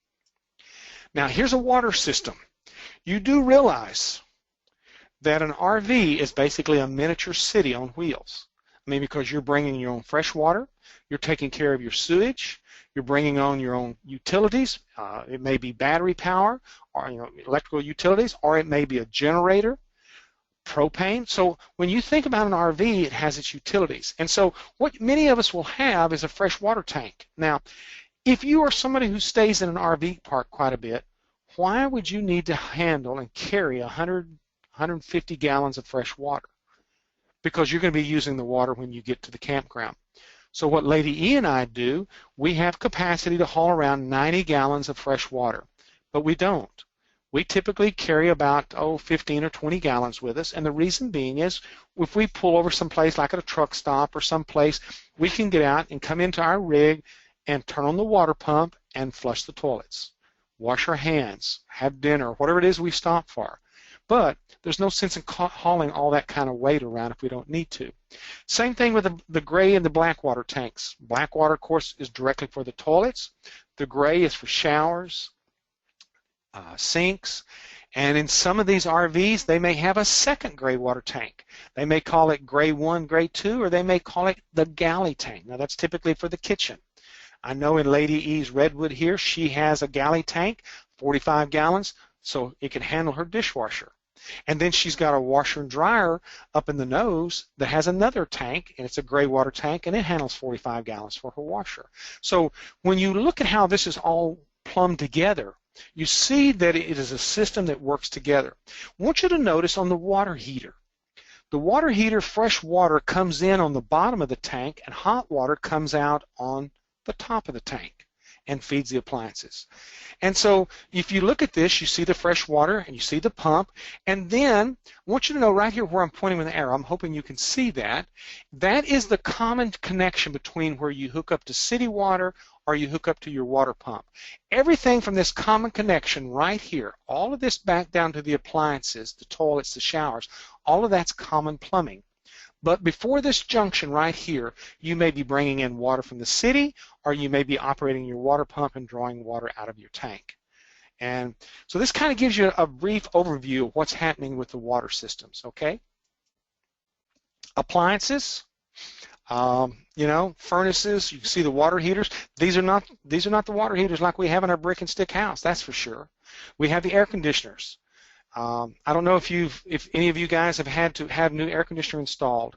Now, here's a water system. You do realize that an RV is basically a miniature city on wheels. I mean, because you're bringing your own fresh water, you're taking care of your sewage, you're bringing on your own utilities. It may be battery power, or electrical utilities, or it may be a generator, propane. So when you think about an RV, it has its utilities. And so what many of us will have is a fresh water tank. Now, if you are somebody who stays in an RV park quite a bit, why would you need to handle and carry 100, 150 gallons of fresh water? Because you're going to be using the water when you get to the campground. So what Lady E and I do, we have capacity to haul around 90 gallons of fresh water, but we don't. We typically carry about 15 or 20 gallons with us, and the reason being is if we pull over someplace like at a truck stop or someplace, we can get out and come into our rig and turn on the water pump and flush the toilets, wash our hands, have dinner, whatever it is we stop for. But there's no sense in hauling all that kind of weight around if we don't need to. Same thing with the gray and the black water tanks. Black water, of course, is directly for the toilets. The gray is for showers, sinks, and in some of these RVs they may have a second gray water tank. They may call it gray 1, gray 2, or they may call it the galley tank. Now that's typically for the kitchen. I know in Lady E's Redwood here, she has a galley tank, 45 gallons, so it can handle her dishwasher. And then she's got a washer and dryer up in the nose that has another tank, and it's a gray water tank, and it handles 45 gallons for her washer. So when you look at how this is all plumbed together, you see that it is a system that works together. I want you to notice on the water heater. The water heater, fresh water comes in on the bottom of the tank, and hot water comes out on the top of the tank and feeds the appliances. And so if you look at this, you see the fresh water and you see the pump, and then I want you to know right here where I'm pointing with the arrow, I'm hoping you can see that. That is the common connection between where you hook up to city water or you hook up to your water pump. Everything from this common connection right here, all of this back down to the appliances, the toilets, the showers, all of that's common plumbing. But before this junction right here, you may be bringing in water from the city, or you may be operating your water pump and drawing water out of your tank. And so this kind of gives you a brief overview of what's happening with the water systems, okay? Appliances, furnaces, you can see the water heaters. These are not the water heaters like we have in our brick and stick house, that's for sure. We have the air conditioners. I don't know if any of you guys have had to have new air conditioner installed.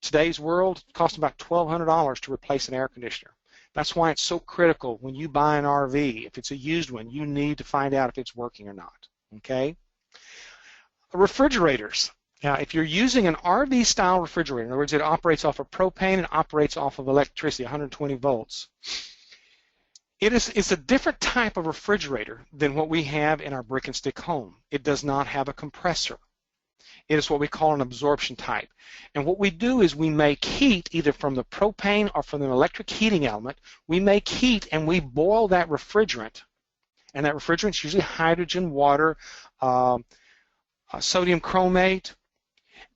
Today's world costs about $1,200 to replace an air conditioner. That's why it's so critical when you buy an RV. If it's a used one, you need to find out if it's working or not. Okay? Refrigerators. Now, if you're using an RV-style refrigerator, in other words, it operates off of propane and operates off of electricity, 120 volts, it's a different type of refrigerator than what we have in our brick and stick home. It does not have a compressor. It is what we call an absorption type. And what we do is we make heat either from the propane or from an electric heating element. We make heat and we boil that refrigerant. And that refrigerant is usually hydrogen, water, sodium chromate.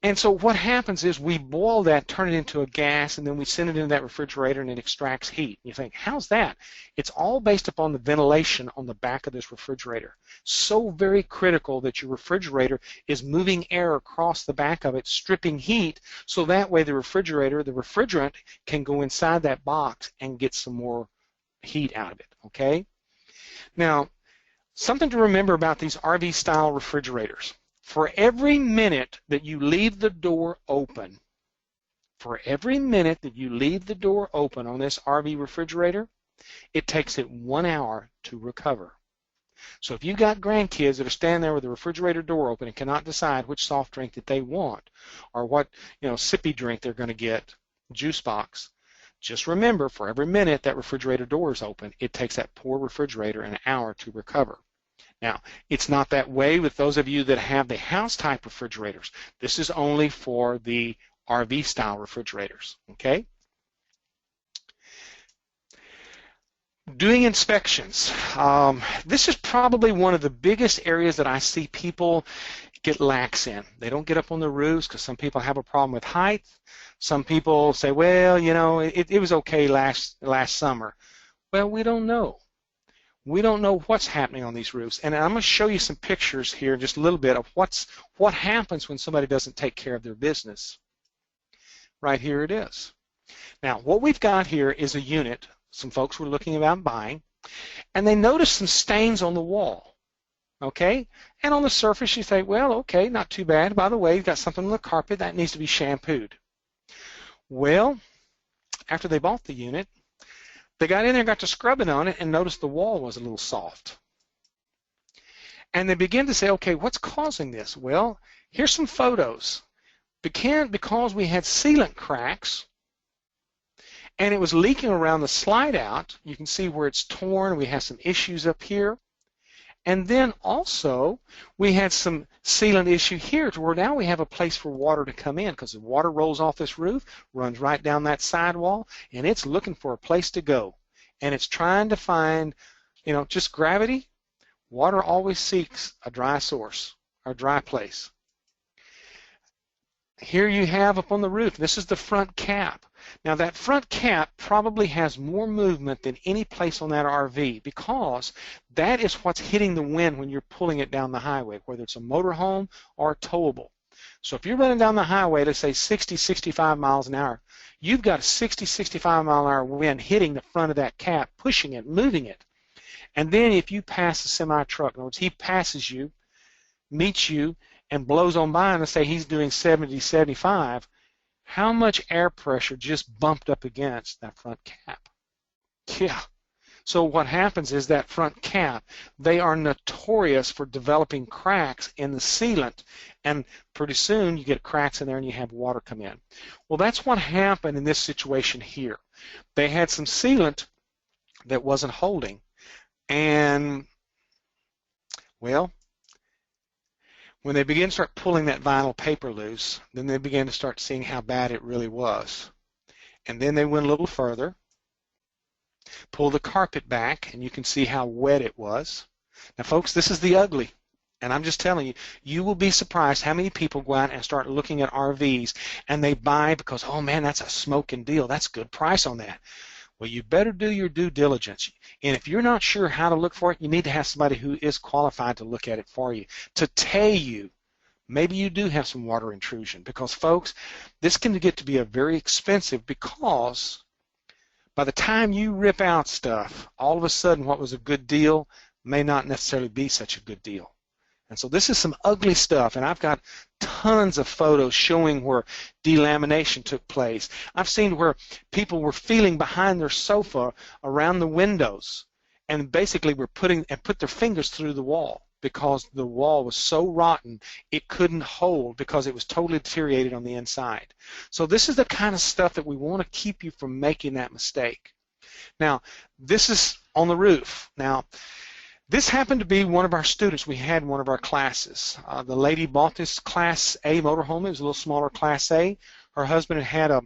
And so what happens is we boil that, turn it into a gas, and then we send it into that refrigerator and it extracts heat. You think, how's that? It's all based upon the ventilation on the back of this refrigerator. So very critical that your refrigerator is moving air across the back of it, stripping heat, so that way the refrigerant can go inside that box and get some more heat out of it, okay? Now, something to remember about these RV-style refrigerators. For every minute that you leave the door open, on this RV refrigerator, it takes it 1 hour to recover. So if you've got grandkids that are standing there with the refrigerator door open and cannot decide which soft drink that they want or what sippy drink they're going to get, juice box, just remember, for every minute that refrigerator door is open, it takes that poor refrigerator an hour to recover. Now, it's not that way with those of you that have the house-type refrigerators. This is only for the RV-style refrigerators, okay? Doing inspections. This is probably one of the biggest areas that I see people get lax in. They don't get up on the roofs because some people have a problem with height. Some people say, well, it was okay last summer. Well, we don't know. We don't know what's happening on these roofs. And I'm going to show you some pictures here in just a little bit of what happens when somebody doesn't take care of their business. Right here it is. Now, what we've got here is a unit some folks were looking about buying, and they noticed some stains on the wall. Okay? And on the surface you think, well, okay, not too bad. By the way, you've got something on the carpet that needs to be shampooed. Well, after they bought the unit, they got in there, got to scrubbing on it, and noticed the wall was a little soft. And they began to say, okay, what's causing this? Well, here's some photos. Because we had sealant cracks, and it was leaking around the slide out, you can see where it's torn. We have some issues up here. And then also, we had some sealant issue here to where now we have a place for water to come in, because the water rolls off this roof, runs right down that sidewall, and it's looking for a place to go. And it's trying to find, just gravity. Water always seeks a dry source, or dry place. Here you have up on the roof, this is the front cap. Now that front cap probably has more movement than any place on that RV, because that is what's hitting the wind when you're pulling it down the highway, whether it's a motorhome or a towable. So if you're running down the highway, let's say 60, 65 miles an hour, you've got a 60, 65 mile an hour wind hitting the front of that cap, pushing it, moving it. And then if you pass a semi-truck, in other words, he passes you, meets you, and blows on by, and let's say he's doing 70, 75, how much air pressure just bumped up against that front cap? Yeah. So what happens is that front cap, they are notorious for developing cracks in the sealant, and pretty soon you get cracks in there and you have water come in. Well, that's what happened in this situation here. They had some sealant that wasn't holding, and, well, when they began to start pulling that vinyl paper loose, then they began to start seeing how bad it really was. And then they went a little further, pulled the carpet back, and you can see how wet it was. Now, folks, this is the ugly. And I'm just telling you, you will be surprised how many people go out and start looking at RVs, and they buy because, oh, man, that's a smoking deal. That's a good price on that. Well, you better do your due diligence. And if you're not sure how to look for it, you need to have somebody who is qualified to look at it for you, to tell you maybe you do have some water intrusion. Because, folks, this can get to be a very expensive, because by the time you rip out stuff, all of a sudden what was a good deal may not necessarily be such a good deal. And so this is some ugly stuff, and I've got tons of photos showing where delamination took place. I've seen where people were feeling behind their sofa around the windows and basically were put their fingers through the wall because the wall was so rotten it couldn't hold because it was totally deteriorated on the inside. So this is the kind of stuff that we want to keep you from making that mistake. Now, this is on the roof. Now, this happened to be one of our students we had in one of our classes. The lady bought this Class A motorhome. It was a little smaller Class A. Her husband had a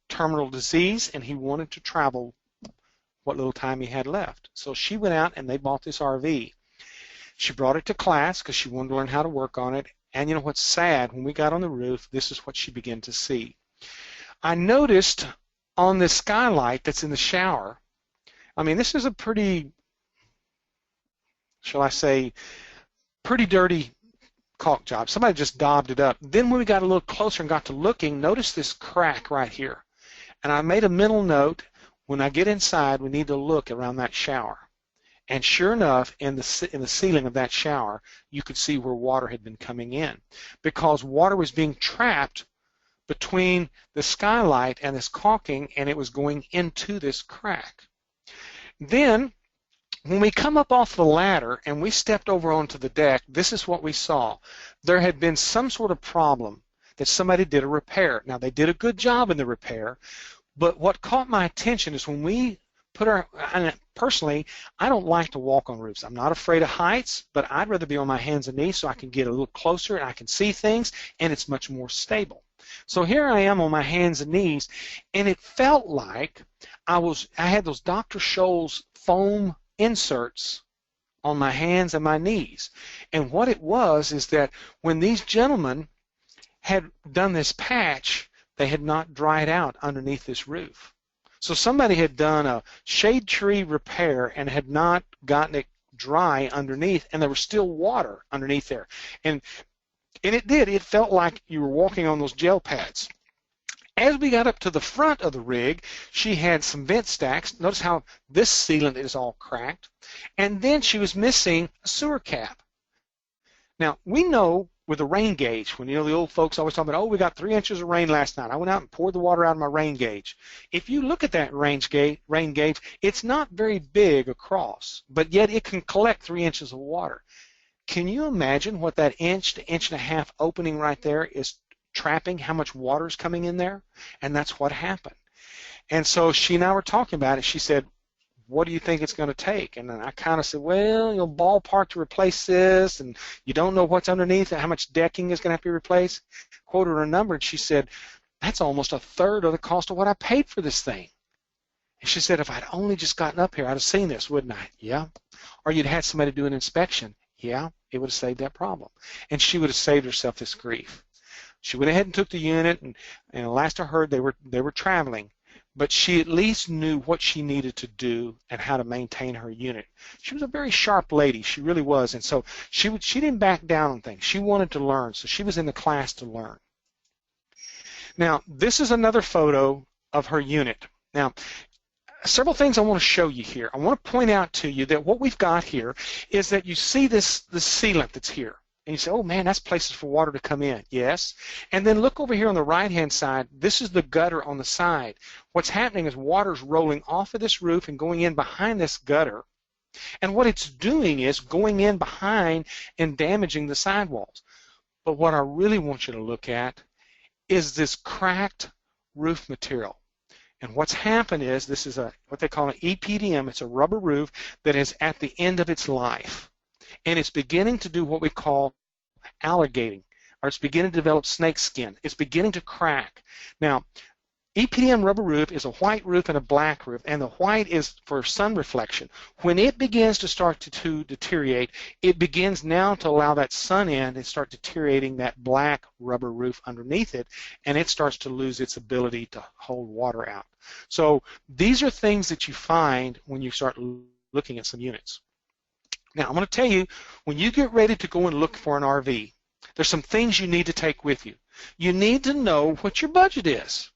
terminal disease, and he wanted to travel what little time he had left. So she went out, and they bought this RV. She brought it to class because she wanted to learn how to work on it. And you know what's sad? When we got on the roof, this is what she began to see. I noticed on this skylight that's in the shower, I mean, this is a pretty, shall I say, pretty dirty caulk job. Somebody just daubed it up. Then when we got a little closer and got to looking, notice this crack right here. And I made a mental note, when I get inside, we need to look around that shower. And sure enough, in the ceiling of that shower, you could see where water had been coming in because water was being trapped between the skylight and this caulking, and it was going into this crack. Then, when we come up off the ladder and we stepped over onto the deck, this is what we saw. There had been some sort of problem that somebody did a repair. Now, they did a good job in the repair, but what caught my attention is when we put our, and personally, I don't like to walk on roofs. I'm not afraid of heights, but I'd rather be on my hands and knees so I can get a little closer and I can see things, and it's much more stable. So here I am on my hands and knees, and it felt like I had those Dr. Scholl's foam inserts on my hands and my knees. And what it was is that when these gentlemen had done this patch, they had not dried out underneath this roof. So somebody had done a shade tree repair and had not gotten it dry underneath, and there was still water underneath there. And it did. It felt like you were walking on those gel pads. As we got up to the front of the rig, she had some vent stacks. Notice how this sealant is all cracked. And then she was missing a sewer cap. Now, we know with a rain gauge, when the old folks always talk about, oh, we got 3 inches of rain last night. I went out and poured the water out of my rain gauge. If you look at that rain gauge, it's not very big across, but yet it can collect 3 inches of water. Can you imagine what that inch to inch and a half opening right there is trapping, how much water is coming in there? And that's what happened. And so she and I were talking about it. She said, what do you think it's going to take? And then I kind of said, well, ballpark to replace this, and you don't know what's underneath and how much decking is going to have to be replaced. Quoted her a number, and she said, that's almost a third of the cost of what I paid for this thing. And she said, if I'd only just gotten up here, I'd have seen this, wouldn't I? Yeah. Or you'd had somebody do an inspection. Yeah, it would have saved that problem. And she would have saved herself this grief. She went ahead and took the unit, and last I heard, they were traveling. But she at least knew what she needed to do and how to maintain her unit. She was a very sharp lady. She really was. And so she didn't back down on things. She wanted to learn. So she was in the class to learn. Now, this is another photo of her unit. Now, several things I want to show you here. I want to point out to you that what we've got here is that you see this sealant that's here. And you say, oh, man, that's places for water to come in. Yes. And then look over here on the right-hand side. This is the gutter on the side. What's happening is water's rolling off of this roof and going in behind this gutter. And what it's doing is going in behind and damaging the sidewalls. But what I really want you to look at is this cracked roof material. And what's happened is this is what they call an EPDM. It's a rubber roof that is at the end of its life. And it's beginning to do what we call alligating, or it's beginning to develop snake skin. It's beginning to crack. Now, EPDM rubber roof is a white roof and a black roof, and the white is for sun reflection. When it begins to start to deteriorate, it begins now to allow that sun in and start deteriorating that black rubber roof underneath it, and it starts to lose its ability to hold water out. So these are things that you find when you start looking at some units. Now, I'm going to tell you, when you get ready to go and look for an RV, there's some things you need to take with you. You need to know what your budget is.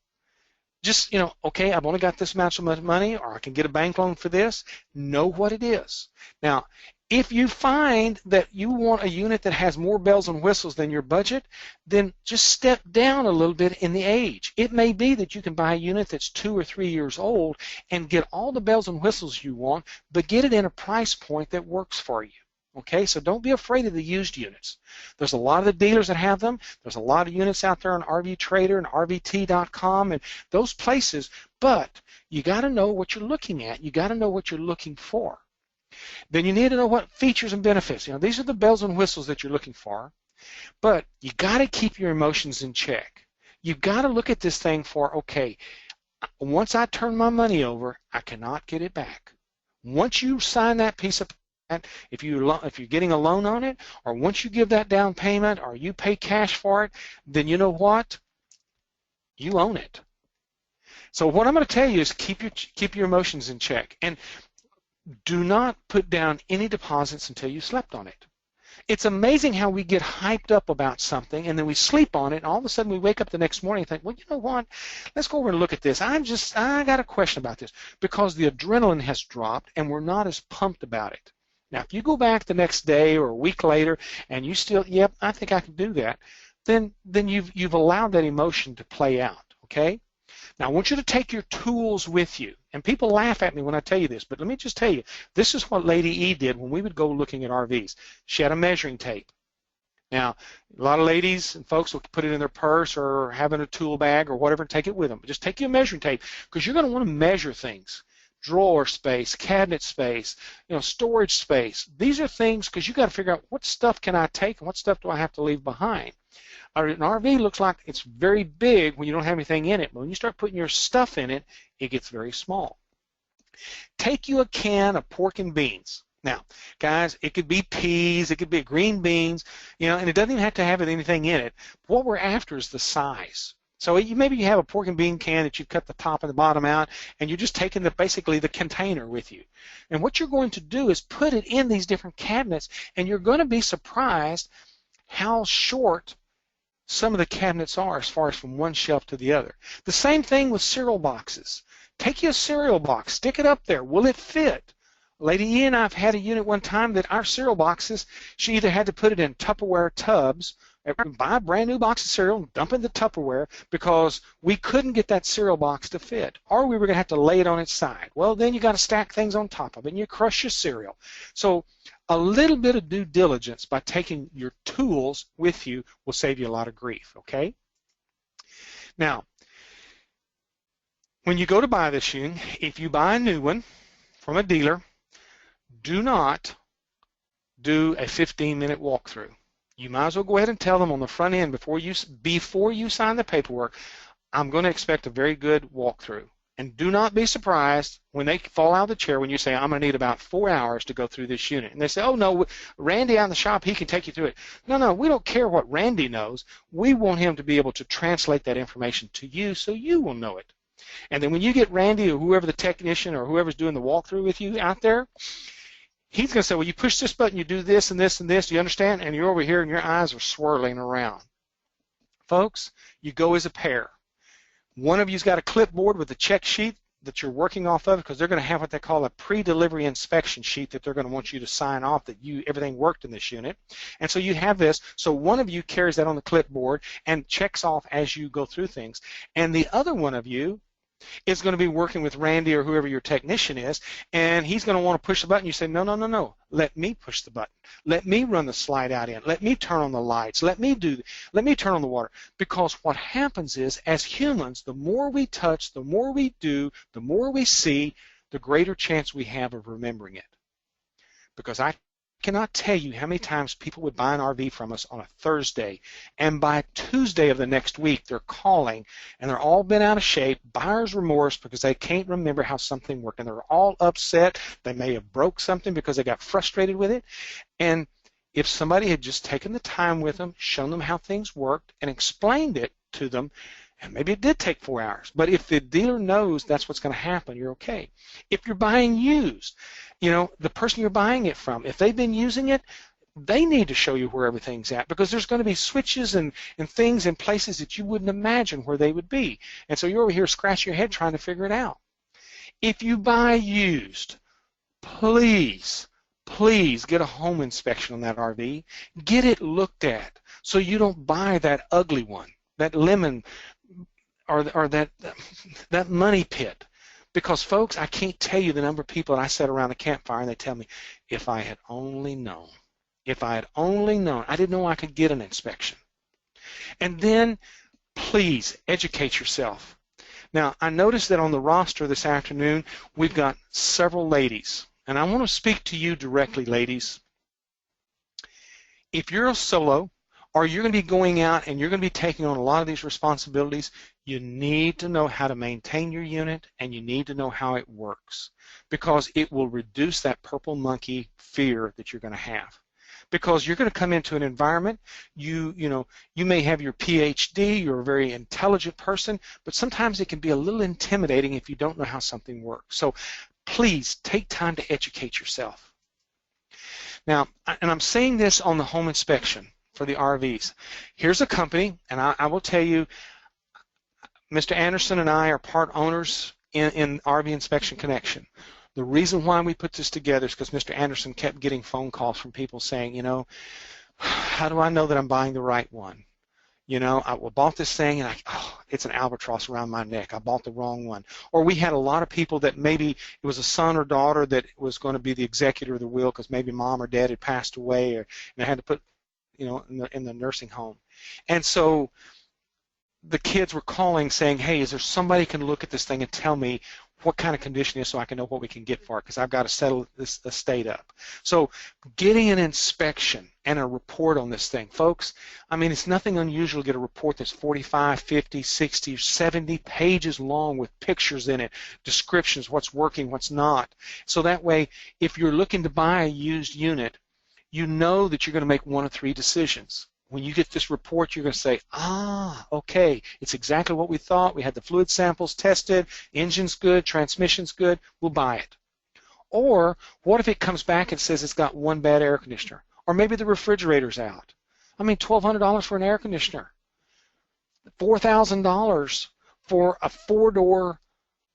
Just, okay, I've only got this amount of money, or I can get a bank loan for this. Know what it is. Now, If you find that you want a unit that has more bells and whistles than your budget, then just step down a little bit in the age. It may be that you can buy a unit that's 2 or 3 years old and get all the bells and whistles you want, but get it in a price point that works for you. Okay, so don't be afraid of the used units. There's a lot of the dealers that have them. There's a lot of units out there on RV Trader and RVT.com and those places, but you got to know what you're looking at. You got to know what you're looking for. Then you need to know what features and benefits. You know, these are the bells and whistles that you're looking for, but you got to keep your emotions in check. You've got to look at this thing for, okay, once I turn my money over, I cannot get it back. Once you sign that piece of if you're getting a loan on it, or once you give that down payment, or you pay cash for it, then you know what? You own it. So what I'm going to tell you is keep your emotions in check, and do not put down any deposits until you slept on it. It's amazing how we get hyped up about something, and then we sleep on it, and all of a sudden we wake up the next morning and think, well, you know what? Let's go over and look at this. I got a question about this, because the adrenaline has dropped, and we're not as pumped about it. Now, if you go back the next day or a week later and you still, yep, I think I can do that, then you've allowed that emotion to play out, okay? Now, I want you to take your tools with you. And people laugh at me when I tell you this, but let me just tell you, this is what Lady E did when we would go looking at RVs. She had a measuring tape. Now, a lot of ladies and folks will put it in their purse or have in a tool bag or whatever and take it with them. But just take your measuring tape, because you're going to want to measure things. Drawer space, cabinet space, storage space. These are things, because you got to figure out what stuff can I take and what stuff do I have to leave behind. An RV looks like it's very big when you don't have anything in it, but when you start putting your stuff in it, it gets very small. Take you a can of pork and beans. Now, guys, it could be peas, it could be green beans, and it doesn't even have to have anything in it. What we're after is the size. So maybe you have a pork and bean can that you've cut the top and the bottom out, and you're just taking basically the container with you. And what you're going to do is put it in these different cabinets, and you're going to be surprised how short some of the cabinets are as far as from one shelf to the other. The same thing with cereal boxes. Take you a cereal box, stick it up there. Will it fit? Lady E and I have had a unit one time that our cereal boxes, she either had to put it in Tupperware tubs, buy a brand new box of cereal and dump it in the Tupperware because we couldn't get that cereal box to fit, or we were going to have to lay it on its side. Well, then you got to stack things on top of it and you crush your cereal. So a little bit of due diligence by taking your tools with you will save you a lot of grief, okay? Now, when you go to buy this unit, if you buy a new one from a dealer, do not do a 15-minute walkthrough. You might as well go ahead and tell them on the front end before you sign the paperwork, I'm going to expect a very good walkthrough. And do not be surprised when they fall out of the chair when you say, I'm going to need about 4 hours to go through this unit. And they say, oh, no, Randy out in the shop, he can take you through it. No, we don't care what Randy knows. We want him to be able to translate that information to you so you will know it. And then when you get Randy or whoever the technician or whoever's doing the walkthrough with you out there, he's going to say, well, you push this button, you do this and this and this, do you understand? And you're over here and your eyes are swirling around. Folks, you go as a pair. One of you's got a clipboard with a check sheet that you're working off of, because they're going to have what they call a pre-delivery inspection sheet that they're going to want you to sign off that everything worked in this unit. And so you have this. So one of you carries that on the clipboard and checks off as you go through things. And the other one of you is going to be working with Randy or whoever your technician is, and he's going to want to push the button. You say, no. Let me push the button. Let me run the slide out in. Let me turn on the lights. Let me turn on the water. Because what happens is, as humans, the more we touch, the more we do, the more we see, the greater chance we have of remembering it. Because I cannot tell you how many times people would buy an RV from us on a Thursday, and by Tuesday of the next week they're calling and they're all bent out of shape, buyer's remorse, because they can't remember how something worked, and they're all upset. They may have broke something because they got frustrated with it. And if somebody had just taken the time with them, shown them how things worked, and explained it to them, and maybe it did take 4 hours, but if the dealer knows that's what's going to happen, you're okay. If you're buying used, the person you're buying it from, if they've been using it, they need to show you where everything's at, because there's going to be switches and things in places that you wouldn't imagine where they would be. And so you're over here scratching your head trying to figure it out. If you buy used, please please get a home inspection on that RV. Get it looked at so you don't buy that ugly one, that lemon, or that money pit. Because, folks, I can't tell you the number of people that I sat around the campfire and they tell me, if I had only known, if I had only known, I didn't know I could get an inspection. And then, please, educate yourself. Now, I noticed that on the roster this afternoon, we've got several ladies. And I want to speak to you directly, ladies. If you're a solo, or you're going to be going out and you're going to be taking on a lot of these responsibilities, you need to know how to maintain your unit, and you need to know how it works, because it will reduce that purple monkey fear that you're going to have. Because you're going to come into an environment, you may have your PhD, you're a very intelligent person, but sometimes it can be a little intimidating if you don't know how something works. So please take time to educate yourself. Now, and I'm saying this on the home inspection for the RVs. Here's a company, and I will tell you, Mr. Anderson and I are part owners in RV Inspection Connection. The reason why we put this together is because Mr. Anderson kept getting phone calls from people saying, how do I know that I'm buying the right one? I bought this thing and it's an albatross around my neck. I bought the wrong one. Or we had a lot of people that maybe it was a son or daughter that was going to be the executor of the will because maybe mom or dad had passed away, and they had to put, in the nursing home. And so the kids were calling saying, hey, is there somebody who can look at this thing and tell me what kind of condition it is so I can know what we can get for it, because I've got to settle this estate up. So getting an inspection and a report on this thing, folks, it's nothing unusual to get a report that's 45, 50, 60, 70 pages long with pictures in it, descriptions, what's working, what's not. So that way, if you're looking to buy a used unit, you know that you're going to make one of three decisions. When you get this report, you're going to say, okay, it's exactly what we thought. We had the fluid samples tested, engine's good, transmission's good, we'll buy it. Or what if it comes back and says it's got one bad air conditioner? Or maybe the refrigerator's out. $1,200 for an air conditioner. $4,000 for a 4-door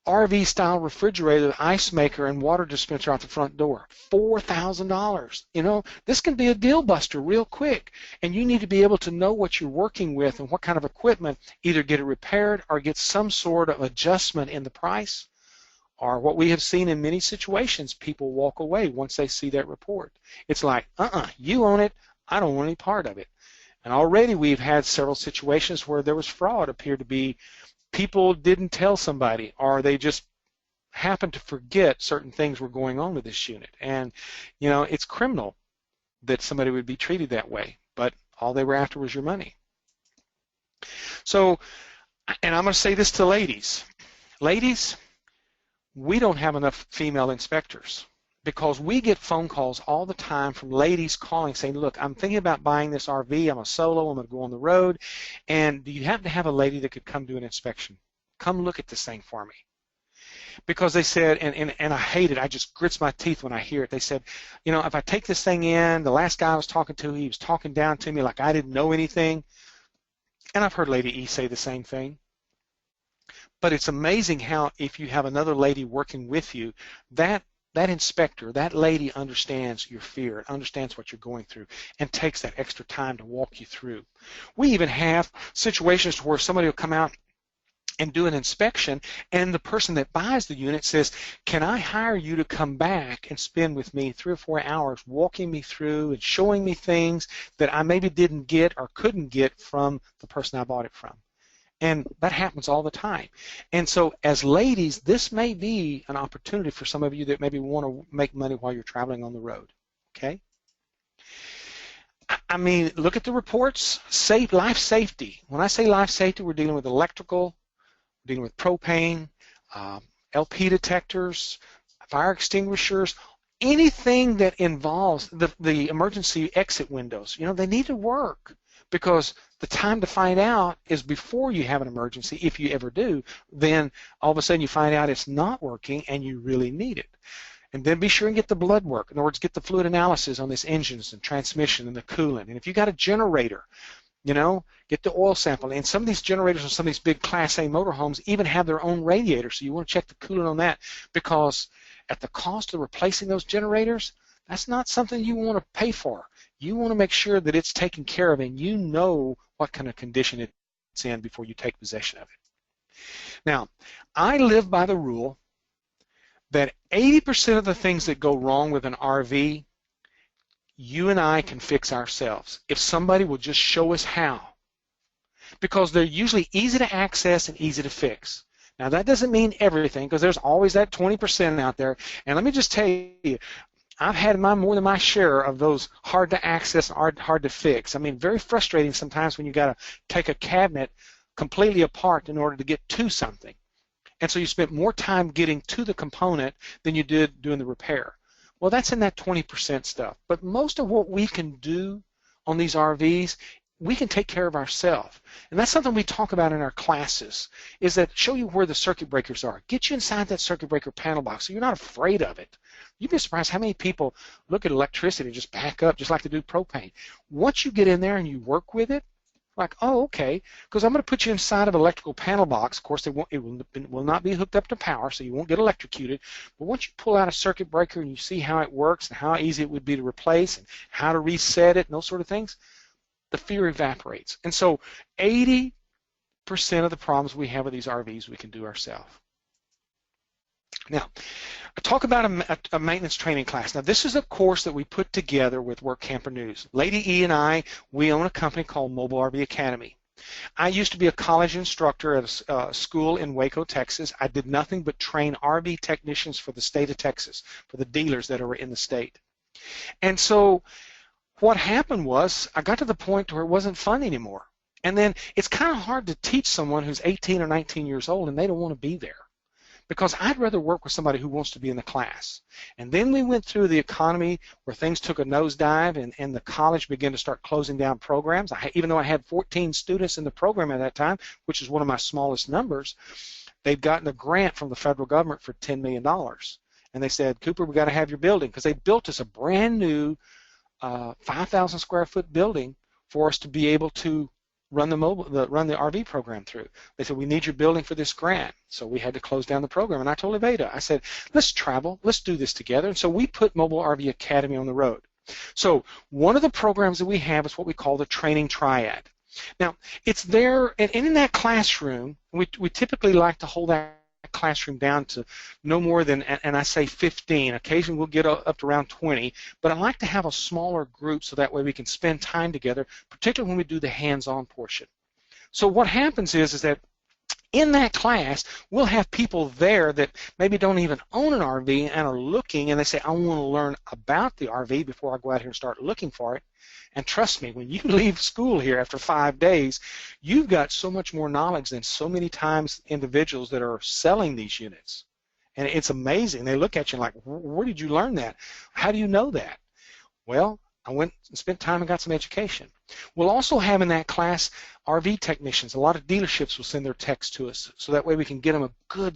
RV-style refrigerator, ice maker, and water dispenser out the front door. $4,000. This can be a deal buster real quick, and you need to be able to know what you're working with and what kind of equipment, either get it repaired or get some sort of adjustment in the price, or what we have seen in many situations, people walk away once they see that report. It's like, you own it, I don't want any part of it. And already we've had several situations where there was fraud, appeared to be people didn't tell somebody, or they just happened to forget certain things were going on with this unit. And, it's criminal that somebody would be treated that way, but all they were after was your money. So, and I'm going to say this to ladies. Ladies, we don't have enough female inspectors, because we get phone calls all the time from ladies calling saying, look, I'm thinking about buying this RV. I'm a solo. I'm going to go on the road. And do you happen to have a lady that could come do an inspection? Come look at this thing for me. Because they said, and I hate it, I just grits my teeth when I hear it. They said, if I take this thing in, the last guy I was talking to, he was talking down to me like I didn't know anything. And I've heard Lady E say the same thing. But it's amazing how if you have another lady working with you, that inspector, that lady understands your fear, understands what you're going through, and takes that extra time to walk you through. We even have situations where somebody will come out and do an inspection, and the person that buys the unit says, can I hire you to come back and spend with me 3 or 4 hours walking me through and showing me things that I maybe didn't get or couldn't get from the person I bought it from? And that happens all the time. And so as ladies, this may be an opportunity for some of you that maybe want to make money while you're traveling on the road. Okay? Look at the reports. Life safety. When I say life safety, we're dealing with electrical, we're dealing with propane, LP detectors, fire extinguishers, anything that involves the emergency exit windows. They need to work, because the time to find out is before you have an emergency. If you ever do, then all of a sudden you find out it's not working and you really need it. And then be sure and get the blood work. In other words, get the fluid analysis on this engines and transmission and the coolant. And if you got a generator, get the oil sample. And some of these generators on some of these big Class A motorhomes even have their own radiator, so you want to check the coolant on that, because at the cost of replacing those generators, That's not something you want to pay for. You want to make sure that it's taken care of and you know what kind of condition it's in before you take possession of it. Now, I live by the rule that 80% of the things that go wrong with an RV, you and I can fix ourselves if somebody will just show us how, because they're usually easy to access and easy to fix. Now, that doesn't mean everything, because there's always that 20% out there. And let me just tell you, I've had more than my share of those hard to access and hard to fix. I mean, very frustrating sometimes when you got to take a cabinet completely apart in order to get to something. And so you spent more time getting to the component than you did doing the repair. Well, that's in that 20% stuff. But most of what we can do on these RVs, we can take care of ourselves. And that's something we talk about in our classes, is that show you where the circuit breakers are. Get you inside that circuit breaker panel box so you're not afraid of it. You'd be surprised how many people look at electricity and just back up, just like they do propane. Once you get in there and you work with it, like, oh, okay, because I'm going to put you inside of an electrical panel box. Of course, it will not be hooked up to power, so you won't get electrocuted. But once you pull out a circuit breaker and you see how it works and how easy it would be to replace and how to reset it and those sort of things, the fear evaporates. And so 80% of the problems we have with these RVs we can do ourselves. Now, I talk about a maintenance training class. Now, this is a course that we put together with Work Camper News. Lady E and I, we own a company called Mobile RV Academy. I used to be a college instructor at a school in Waco, Texas. I did nothing but train RV technicians for the state of Texas, for the dealers that are in the state. And so what happened was I got to the point where it wasn't fun anymore. And then it's kind of hard to teach someone who's 18 or 19 years old and they don't want to be there, because I'd rather work with somebody who wants to be in the class. And then we went through the economy where things took a nosedive and the college began to start closing down programs. Even though I had 14 students in the program at that time, which is one of my smallest numbers, they'd gotten a grant from the federal government for $10 million. And they said, Cooper, we got to have your building, because they built us a brand new 5,000 square foot building for us to be able to run the RV program through. They said, we need your building for this grant. So we had to close down the program. And I told Aveda, I said, let's travel, let's do this together. And so we put Mobile RV Academy on the road. So one of the programs that we have is what we call the training triad. Now, it's there, and in that classroom, we typically like to hold that classroom down to no more than, and I say 15. Occasionally we'll get up to around 20, but I like to have a smaller group so that way we can spend time together, particularly when we do the hands-on portion. So what happens is that in that class, we'll have people there that maybe don't even own an RV and are looking, and they say, I want to learn about the RV before I go out here and start looking for it. And trust me, when you leave school here after 5 days, you've got so much more knowledge than so many times individuals that are selling these units. And it's amazing. They look at you like, where did you learn that? How do you know that? Well, I went and spent time and got some education. We'll also have in that class RV technicians. A lot of dealerships will send their techs to us, so that way we can get them a good